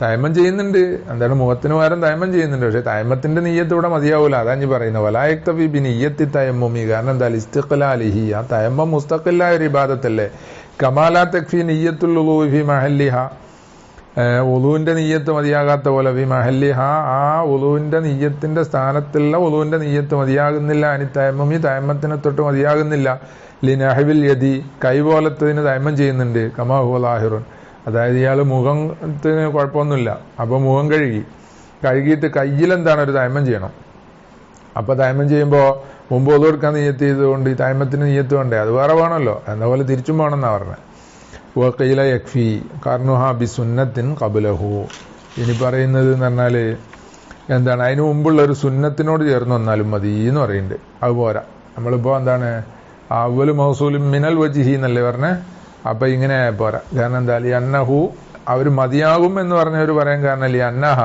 S1: തയമ്മം ചെയ്യുന്നുണ്ട്. എന്താണ് മുഖത്തിന് പകരം തയമ്മം ചെയ്യുന്നുണ്ട്. പക്ഷെ തയമ്മത്തിന്റെ നീയത്ത് ഇവിടെ മതിയാവൂല. അതാ ഞാൻ പറയുന്നത്. വലായക്തഫി ബി നീയത്തി തയമ്മി. കാരണം എന്താ? ഇസ്തിഖ്ലാലിഹി. ആ തയമ്മം മുസ്തഖില്ലായ ഒരു ഇബാദത്തല്ലേ. കമാലാ തക്ഫി നീയത്തുൽ വുളൂഇ ഫി മഹല്ലിഹ. വുളൂവിന്റെ നീയത്ത് മതിയാകാത്ത പോലെ ഫി മഹല്ലിഹ. ആ വുളൂവിന്റെ നീയത്തിന്റെ സ്ഥാനത്തുള്ള വുളൂവിന്റെ നീയത്ത് മതിയാകുന്നില്ല. അനി തയമ്മി തയമ്മത്തിനെ തൊട്ട് മതിയാകുന്നില്ല. ലിനഹവിൽ യദി. കൈ പോലത്തതിന് തയമ്മം ചെയ്യുന്നുണ്ട്. കമാ ഹുവ ലാഹിറുൻ. അതായത് ഇയാൾ മുഖത്തിന് കുഴപ്പമൊന്നുമില്ല. അപ്പൊ മുഖം കഴുകിയിട്ട് കയ്യിലെന്താണ് ഒരു തയമ്മം ചെയ്യണം. അപ്പൊ തയമ്മം ചെയ്യുമ്പോ മുമ്പ് ഒതു കൊടുക്കാൻ നീയത്ത് ചെയ്തുകൊണ്ട് ഈ തയമ്മത്തിന് നീയത്ത് വേണ്ടേ? അത് വേറെ വേണമല്ലോ. എന്ന പോലെ തിരിച്ചും വേണമെന്നാ പറഞ്ഞത്. വഖീല യക്ഫി കർനുഹ ബി സുന്നത്തിൻ ഖബ്ലഹു. ഇനി പറയുന്നത് എന്ന് പറഞ്ഞാല് എന്താണ്? അതിന് മുമ്പുള്ള ഒരു സുന്നത്തിനോട് ചേർന്ന് വന്നാലും മതി എന്ന് പറയുന്നുണ്ട്. അത് പോരാ. നമ്മളിപ്പോ എന്താണ് അവല് മൗസൂലും മിനൽ വജിഹി എന്നല്ലേ പറഞ്ഞേ? അപ്പൊ ഇങ്ങനെ പോരാ. കാരണം എന്താ? ലി അന്നഹു അവര് മതിയാകും എന്ന് പറഞ്ഞവര് പറയാൻ കാരണം ലി അന്നഹ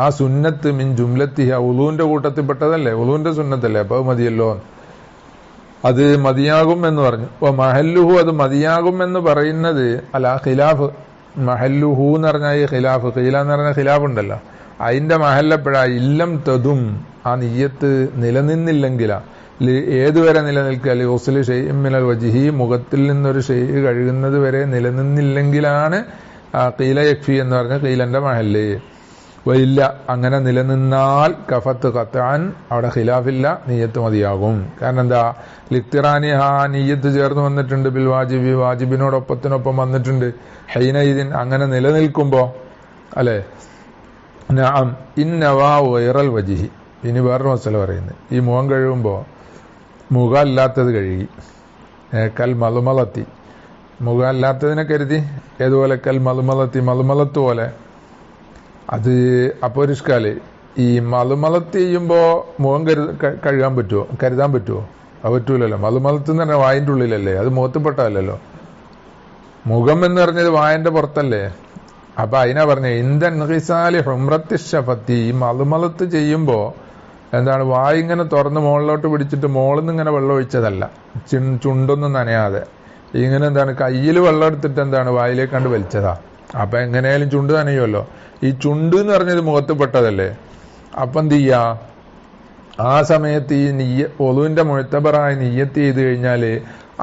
S1: ആ സുന്നത്ത് മിൻ ജുംലത്തിഹ ഉളൂന്റെ കൂട്ടത്തിൽപ്പെട്ടതല്ലേ, ഉളൂന്റെ സുന്നത്തല്ലേ. അപ്പൊ അത് മതിയല്ലോ. അത് മതിയാകും എന്ന് പറഞ്ഞു. അപ്പൊ മഹല്ലുഹു അത് മതിയാകും എന്ന് പറയുന്നത് അല്ല ഖിലാഫ്. മഹല്ലുഹു എന്ന് പറഞ്ഞാൽ ഈ ഖിലാഫ് ഖീല എന്ന് പറഞ്ഞ ഖിലാഫ് ഉണ്ടല്ലോ. അതിന്റെ മഹല്ലപ്പെഴാ ഇല്ലം തതും. ആ നിയ്യത്ത് നിലനിന്നില്ലെങ്കിലാ. ഏതുവരെ നിലനിൽക്കുക? ലിഉസ്ലി ഷൈഇൻ മിനൽ വജ്ഹി. മുഖത്തിൽ നിന്നൊരു ഷൈഇ കഴുകുന്നത് വരെ നിലനിന്നില്ലെങ്കിലാണ് ഖീല യക്ഫി എന്ന് പറഞ്ഞ ഖീലന്റെ മഹല്ല്. വയില്ല അങ്ങനെ നിലനിന്നാൽ കഫത്ത് ഖത്അൻ അവിടെ ഖിലാഫില്ല, നിയ്യത്ത് മതിയാകും. കാരണം എന്താ? ലിഖ്തിറാനിഹ നിയ്യത്ത് ചേർന്ന് വന്നിട്ടുണ്ട്. ബിൽ വാജിബി വാജിബിനോടൊപ്പത്തിനൊപ്പം വന്നിട്ടുണ്ട്. ഹൈനഇദിൻ അങ്ങനെ നിലനിൽക്കുമ്പോ അല്ലെ. നഅം ഇന്നവാ വൈറൽ വജ്ഹി. ഇനി വേറൊരു മസല പറയുന്നത്. ഈ മുഖം കഴുകുമ്പോ മുഖം അല്ലാത്തത് കഴുകി. കൽ മലുമലത്തി. മുഖം അല്ലാത്തതിനെ കരുതി. ഏതുപോലെ? കൽ മലുമലത്തി മലുമലത്ത് പോലെ. അത് അപ്പോരിഷ്കാല് ഈ മലുമലത്ത് ചെയ്യുമ്പോ മുഖം കഴുകാൻ പറ്റുമോ? കരുതാൻ പറ്റുമോ? അത് പറ്റൂലല്ലോ. മലുമലത്ത് എന്ന് പറഞ്ഞാൽ വായന്റെ ഉള്ളിലല്ലേ, അത് മുഖത്തുപെട്ടതല്ലോ. മുഖം എന്ന് പറഞ്ഞത് വായന്റെ പുറത്തല്ലേ. അപ്പൊ അതിനാ പറഞ്ഞ ഇന്ദൻഹിസാലി ഹുംറത്തി ഷഫത്തി. ഈ മലുമലത്ത് ചെയ്യുമ്പോ എന്താണ്? വായ ഇങ്ങനെ തുറന്ന് മുകളിലോട്ട് പിടിച്ചിട്ട് മുകളിൽ നിന്ന് ഇങ്ങനെ വെള്ളം ഒഴിച്ചതല്ല, ചുണ്ടൊന്നും നനയാതെ ഇങ്ങനെ എന്താണ് കയ്യിൽ വെള്ളം എടുത്തിട്ട് എന്താണ് വായിലേക്ക് കണ്ട് വലിച്ചതാ. അപ്പൊ എങ്ങനെയായാലും ചുണ്ട് നനയുമല്ലോ. ഈ ചുണ്ട് എന്ന് പറഞ്ഞത് മുഖത്ത് പെട്ടതല്ലേ. അപ്പൊ എന്ത് ചെയ്യാ? ആ സമയത്ത് ഈ ഒളുവിന്റെ മുഴത്തബറായി നിയ്യത്ത് ചെയ്ത് കഴിഞ്ഞാല്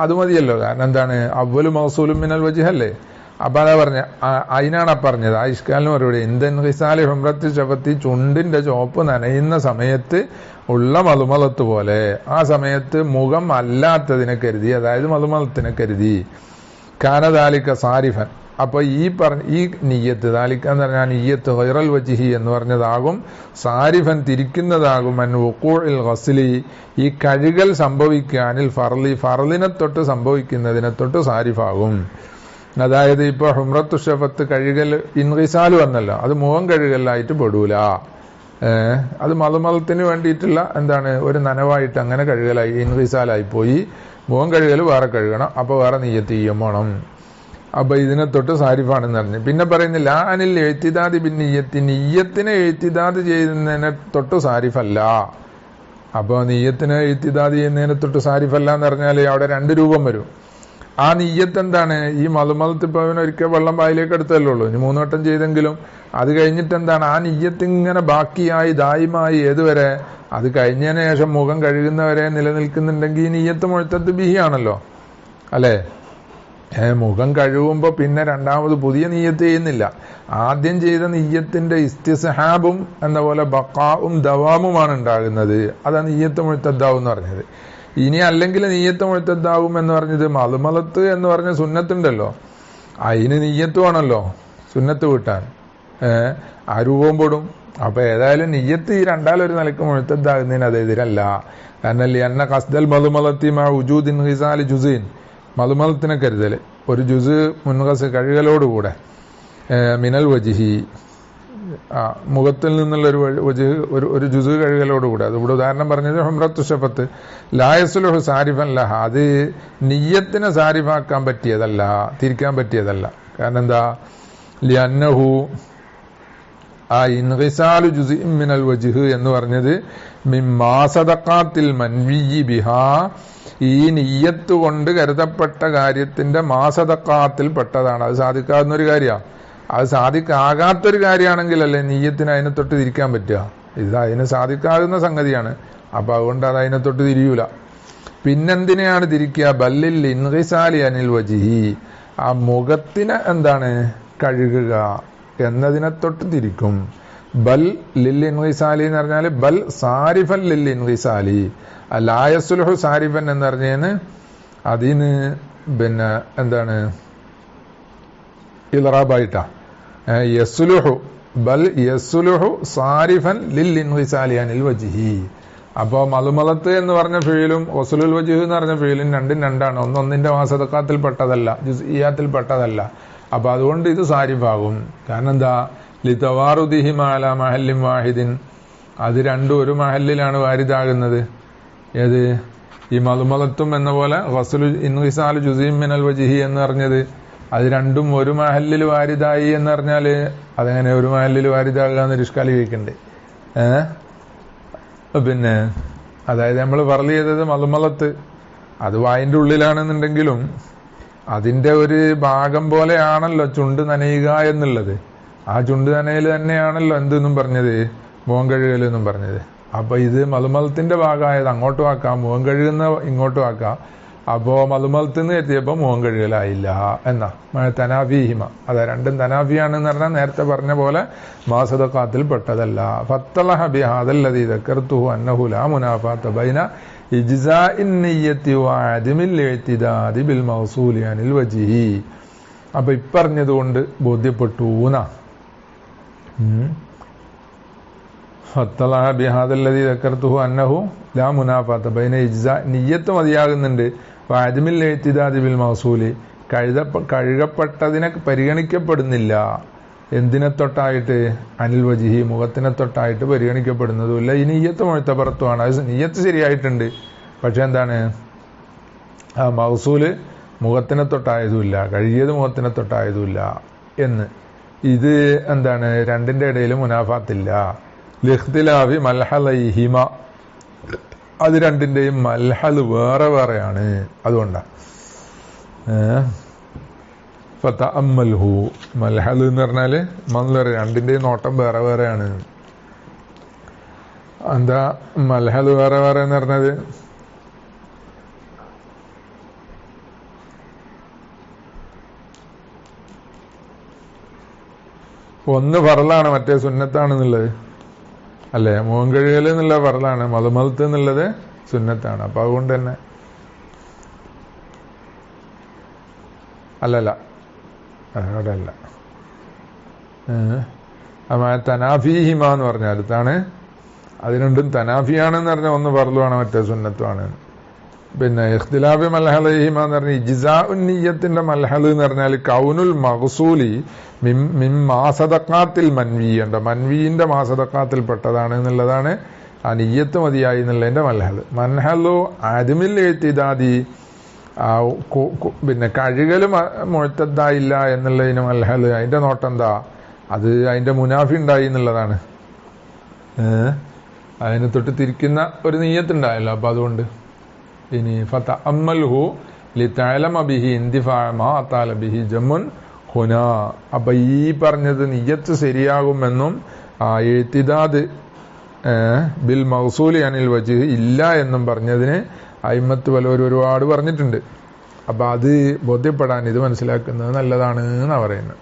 S1: അത് മതിയല്ലോ. കാരണം എന്താണ്? അവ്വലു മൗസൂലും മിനൽ വജ്ഹല്ലേ. അപ്പൊ അതാ പറഞ്ഞ അതിനാണ് പറഞ്ഞത്. ആ ഇഷ്കാലിന് മറുപടി ഇന്ദൻ ഹിസാലി ഹുംറത്തി ഷഫത്തി. ചുണ്ടിന്റെ ചോപ്പ് നനയുന്ന സമയത്ത് ഉള്ള മലുമലത്ത് പോലെ ആ സമയത്ത് മുഖം അല്ലാത്തതിനെ കരുതി, അതായത് മലുമലത്തിനെ കരുതി. കാനദാലിക്ക സാരിഫൻ. അപ്പൊ ഈ നിയ്യത്ത് ദാലിക്ക എന്ന് പറഞ്ഞാൽ നിയ്യത്ത് ഗൈറൽ വജ്ഹി എന്ന് പറഞ്ഞതാകും സാരിഫൻ തിരിക്കുന്നതാകും അൻ വുഖൂഇൽ ഗസ്ലി. ഈ കഴുകൽ സംഭവിക്കാനിൽ ഫർലി ഫർലിനെ തൊട്ട് സംഭവിക്കുന്നതിനെ തൊട്ട് സാരിഫാകും. അതായത് ഇപ്പൊ ഹുംറത്തു ഷഫത്ത് കഴുകൽ ഇൻഖിസാൽ വന്നല്ലോ, അത് മുഖം കഴുകലായിട്ട് പെടൂല. അത് മതമതത്തിന് വേണ്ടിയിട്ടുള്ള എന്താണ് ഒരു നനവായിട്ട് അങ്ങനെ കഴുകലായി ഇൻഖിസാലായി പോയി. മുഖം കഴുകൽ വേറെ കഴുകണം. അപ്പൊ വേറെ നിയ്യത്ത് ചെയ്യും വേണം. അപ്പൊ ഇതിനെ തൊട്ട് സാരിഫാണെന്ന് പറഞ്ഞു. പിന്നെ പറയുന്നില്ല അനിൽ എഴുത്തിദാദ് ബിൻ നിയ്യത്തി. നിയ്യത്തിനെ എഴുത്തിദാദ് ചെയ്യുന്നതിനെ തൊട്ട് സാരിഫല്ല. അപ്പൊ നിയ്യത്തിനെ എഴുത്തിദാദ് ചെയ്യുന്നതിനെ തൊട്ട് സാരിഫല്ല എന്ന് പറഞ്ഞാൽ അവിടെ രണ്ട് രൂപം വരും. ആ നിയ്യത്ത് എന്താണ്? ഈ മതമതത്ത് ഇപ്പൊ ഒരിക്കൽ വെള്ളം വായിലേക്ക് എടുത്തല്ലേ ഉള്ളൂ. ഇനി 3 വട്ടം ചെയ്തെങ്കിലും അത് കഴിഞ്ഞിട്ട് എന്താണ്? ആ നിയ്യത്ത് ഇങ്ങനെ ബാക്കിയായി ദായിമായി ഏതുവരെ? അത് കഴിഞ്ഞതിന് ശേഷം മുഖം കഴുകുന്നവരെ നിലനിൽക്കുന്നുണ്ടെങ്കിൽ ഈ നിയ്യത്ത് മുഴത്തത്ത് ബിഹിയാണല്ലോ അല്ലെ. മുഖം കഴുകുമ്പോ പിന്നെ രണ്ടാമത് പുതിയ നിയ്യത്ത് ചെയ്യുന്നില്ല. ആദ്യം ചെയ്ത നിയ്യത്തിന്റെ ഇസ്തിസ്ഹാബും എന്ന പോലെ ബഖാവും ദവാമുമാണ് ഉണ്ടാകുന്നത്. അതാണ് നിയ്യത്ത് മുഴത്തദ്ദാവും എന്ന് പറഞ്ഞത്. ഇനി അല്ലെങ്കിൽ നിയ്യത്ത് മുഴത്തദ്ദാവും എന്ന് പറഞ്ഞത് മലുമലത്ത് എന്ന് പറഞ്ഞ സുന്നത്തുണ്ടല്ലോ, അതിന് നിയ്യത്ത് വേണമല്ലോ സുന്നത്ത് വീട്ടാൻ. ആ രൂപവും പെടും. അപ്പൊ ഏതായാലും നിയ്യത്ത് ഈ രണ്ടാലൊരു നിലക്ക് മുഴത്തദ്ദാകുന്നതിന് അത് എതിരല്ല. കാരണം എന്ന കസ്ദൽ മലുമലത്തി മാ ഉജൂദിൻ ഹിസാലി ജുസീൻ. മലുമലത്തിനെ കരുതല് ഒരു ജുസ് മുൻകസ് കഴുകലോടുകൂടെ മിനൽ വജിഹി മുഖത്തിൽ നിന്നുള്ള ഒരു ജുസ് കഴുകലോടുകൂടെ. അതിവിടെ ഉദാഹരണം പറഞ്ഞത് ഹുംറത്തു ഷഫത്ത് ലായസുലുഹു സാരിഫൻ ലഹ. അത് നിയ്യത്തിനെ സാരിഫാക്കാൻ പറ്റിയതല്ല, തിരിക്കാൻ പറ്റിയതല്ല. കാരണം എന്താ? ലിഅന്നഹു ആ ഇൻഖിസാലു ജുസ്ഇൻ മിനൽ വജ്ഹ് എന്ന് പറഞ്ഞത് മിമ്മാ സദഖാത്തിൽ മൻവിയ്യി ബിഹാ, ഈ നിയ്യത്ത് കൊണ്ട് കരുതപ്പെട്ട കാര്യത്തിന്റെ മാസദഖാത്തിൽ പെട്ടതാണ്. അത് സാധിക്കാവുന്ന ഒരു കാര്യമാണ്. അത് സാധിക്കാകാത്തൊരു കാര്യമാണെങ്കിലല്ലേ നീയത്തിന് അതിനെ തൊട്ട് തിരിക്കാൻ പറ്റുക. ഇത് അതിന് സാധിക്കാവുന്ന സംഗതിയാണ്. അപ്പൊ അതുകൊണ്ട് അത് അതിനെ തൊട്ട് തിരിയൂല. പിന്നെന്തിനെയാണ് തിരിക്കുക? ബല്ലിൽ ഇൻഖിസാലി അനിൽ വജ്ഹി, ആ മുഖത്തിനെ എന്താണ് കഴുകുക എന്നതിനെ തൊട്ട് തിരിക്കും. ബൽ ലിൽ ഇൻഖിസാലി എന്ന് പറഞ്ഞാൽ ബൽ സാരിഫൻ ലിൽ ഇൻഖിസാലി, ലായസുലുഹു സാരിഫൻ എന്ന് പറഞ്ഞതിന് അതിന് പിന്നെ എന്താണ് ഇൽറാബായിട്ടാ യസ്ലുഹു, ബൽ യസ്ലുഹു സാരിഫൻ ലിൽ ഇൻഖിസാലി അനിൽ വജ്ഹി. അപ്പോ മലുമലത്ത് എന്ന് പറഞ്ഞ ഫീലും ഗുസ്ലുൽ വജ്ഹ് എന്ന് പറഞ്ഞ ഫീലും രണ്ടും രണ്ടാണ്. ഒന്നൊന്നിന്റെ മാസദഖാത്തിൽ പെട്ടതല്ല, ജുസ്ഇയാത്തിൽ പെട്ടതല്ല. അപ്പൊ അതുകൊണ്ട് ഇത് സാരിഫാകും. കാരണം എന്താ? ലിതവാറുദിഹിമ അലാ മഹല്ലിൻ വാഹിദിൻ, അത് രണ്ടും ഒരു മഹല്ലിലാണ് വാരിദാകുന്നത്. ഏത്? ഈ മലുമലത്തും എന്ന പോലെ ഗസ്ലു ഇൻഖിസാലു ജുസ്ഇൻ മിനൽ വജ്ഹി എന്ന് പറഞ്ഞത് അത് രണ്ടും ഒരു മഹല്ലിൽ വാരിദായി എന്ന് പറഞ്ഞാല് അതെങ്ങനെ ഒരു മഹല്ലിൽ വാരിദാകുക എന്നൊരു ഇഷ്കാലി ചോദിക്കണ്ടേ? പിന്നെ അതായത് നമ്മൾ പറഞ്ഞു ചെയ്തത് മലുമലത്ത് അത് വായിന്റെ ഉള്ളിലാണെന്നുണ്ടെങ്കിലും അതിന്റെ ഒരു ഭാഗം പോലെയാണല്ലോ ചുണ്ട് നനയുക എന്നുള്ളത്. ആ ചുണ്ട് നനയിൽ തന്നെയാണല്ലോ എന്തെന്നും പറഞ്ഞത്, മുഖം കഴുകൽ എന്നും പറഞ്ഞത്. അപ്പൊ ഇത് മലുമലത്തിന്റെ ഭാഗമായത് അങ്ങോട്ടും ആക്കാം, മുഖം കഴുകുന്ന ഇങ്ങോട്ടും ആക്കാം. അപ്പോ മലുമലത്തിന് എത്തിയപ്പോ മുഖം കഴുകലായില്ല എന്നാ തനാഫിഹിമ. അതാ രണ്ടും തനാഫിയാണെന്ന് പറഞ്ഞാൽ നേരത്തെ പറഞ്ഞ പോലെ മാസദഖാത്തിൽ പെട്ടതല്ല. ഫത്തലഹ ബിഹാദല്ലദീ ദക്കർതുഹു അന്നഹു ലാ മുനാഫാത ബൈന ഇജ്സാഇൻ നിയ്യത്തി വഅദമിൽ ഇഅ്തിദാദി ബിൽ മൗസൂലി അനിൽ വജ്ഹി. അപ്പൊ ഇപ്പറഞ്ഞതുകൊണ്ട് ബോധ്യപ്പെട്ടുനാ. ഫത്തലഹ ബിഹാദല്ലദീ ദക്കർതുഹു അന്നഹു ലാ മുനാഫാത ബൈന ഇജ്സാ, നിയ്യത്ത് മതിയാകുന്നുണ്ട്, വഅദമിൽ ഇഅ്തിദാദി ബിൽ മൗസൂലി, കഴുകപ്പെട്ടതിനെ പരിഗണിക്കപ്പെടുന്നില്ല. എന്തിനെ തൊട്ടായിട്ട്? അനിൽ വജ്ഹി, മുഖത്തിനെ തൊട്ടായിട്ട് പരിഗണിക്കപ്പെടുന്നതുമില്ല. ഈ നിയ്യത്ത് മുഅ്തബറത്തുമാണ്. അത് നിയ്യത്ത് ശരിയായിട്ടുണ്ട്, പക്ഷെ എന്താണ് ആ മൗസൂല് മുഖത്തിനെ തൊട്ടായതുമില്ല, കഴുകിയത് മുഖത്തിനെ തൊട്ടായതുമില്ല എന്ന്. ഇത് എന്താണ്? രണ്ടിന്റെ ഇടയിൽ മുനാഫാത്തില്ല. ലിഖ്തിലാഫി മൽഹലൈഹിമ, അത് രണ്ടിന്റെയും മൽഹൽ വേറെ വേറെയാണ്. അതുകൊണ്ടാ ഫതഅമ്മൽഹു, മൽഹൽ എന്ന് പറഞ്ഞാല് മൻലർ, രണ്ടിന്റെയും നോട്ടം വേറെ വേറെയാണ്. എന്താ മൽഹൽ വേറെ വേറെ എന്ന് പറഞ്ഞത്? ഒന്ന് ഫർളാണ്, മറ്റേ സുന്നത്താണെന്നുള്ളത് അല്ലേ? മുഖം കഴുകൽ എന്നുള്ള ഫർളാണ്, മലുമലത്ത് എന്നുള്ളത് സുന്നത്താണ്. അപ്പൊ അതുകൊണ്ട് തന്നെ അല്ലല്ല, അവിടെ അല്ല. തനാഫിഹിമ എന്ന് പറഞ്ഞാൽ അടുത്താണ്. അത് രണ്ടും തനാഫിയാണെന്ന് പറഞ്ഞാൽ ഒന്ന് ഫർളുമാണ്, മറ്റേ സുന്നത്തുമാണ്. പിന്നെ ഇഖ്തിലാഫി മൽഹലൈഹിമ എന്ന് പറഞ്ഞാൽ ഇജ്സാഉൻ നിയ്യത്തിന്റെ മൽഹൽ എന്ന് പറഞ്ഞാൽ കൗനുൽ മഗ്സൂലി മിൻ മാസദഖാത്തിൽ മൻവി, ഉണ്ട് മൻവിന്റെ മാസദഖാത്തിൽ പെട്ടതാണ് എന്നുള്ളതാണ്. ആ നിയ്യത്ത് മതിയായി എന്നുള്ളതിന്റെ മൽഹൽ. മൻഹലു അദ്മിൽ ഇഅ്തിദാദി, പിന്നെ കഴുകൽ മുഅ്തദായില്ല എന്നുള്ളതിന് മൽഹൽ. അതിന്റെ നോട്ടം എന്താ? അത് അതിന്റെ മുനാഫി ഉണ്ടായി എന്നുള്ളതാണ്. അതിനെ തൊട്ട് തിരിക്കുന്ന ഒരു നിയ്യത്തുണ്ടായല്ലോ. അപ്പൊ അതുകൊണ്ട് ഇനി ഫതഅമ്മൽഹു ലിതഅലമ ബിഹി ഇന്തിഫാഅ മാ അതാല ബിഹി ജമുൻ ഹുനാ. അപ്പൊ ഈ പറഞ്ഞത് നിയ്യത്ത് ശരിയാകുമെന്നും ഇഅ്തിദാദ് ബിൽ മൗസൂലി അനിൽ വജ്ഹ് ഇല്ല എന്നും പറഞ്ഞതിന് അയിമ്മത്ത് വല്ലവരും ഒരുപാട് പറഞ്ഞിട്ടുണ്ട്. അപ്പൊ അത് ബോധ്യപ്പെടാൻ ഇത് മനസ്സിലാക്കുന്നത് നല്ലതാണ് എന്നാ പറയുന്നത്.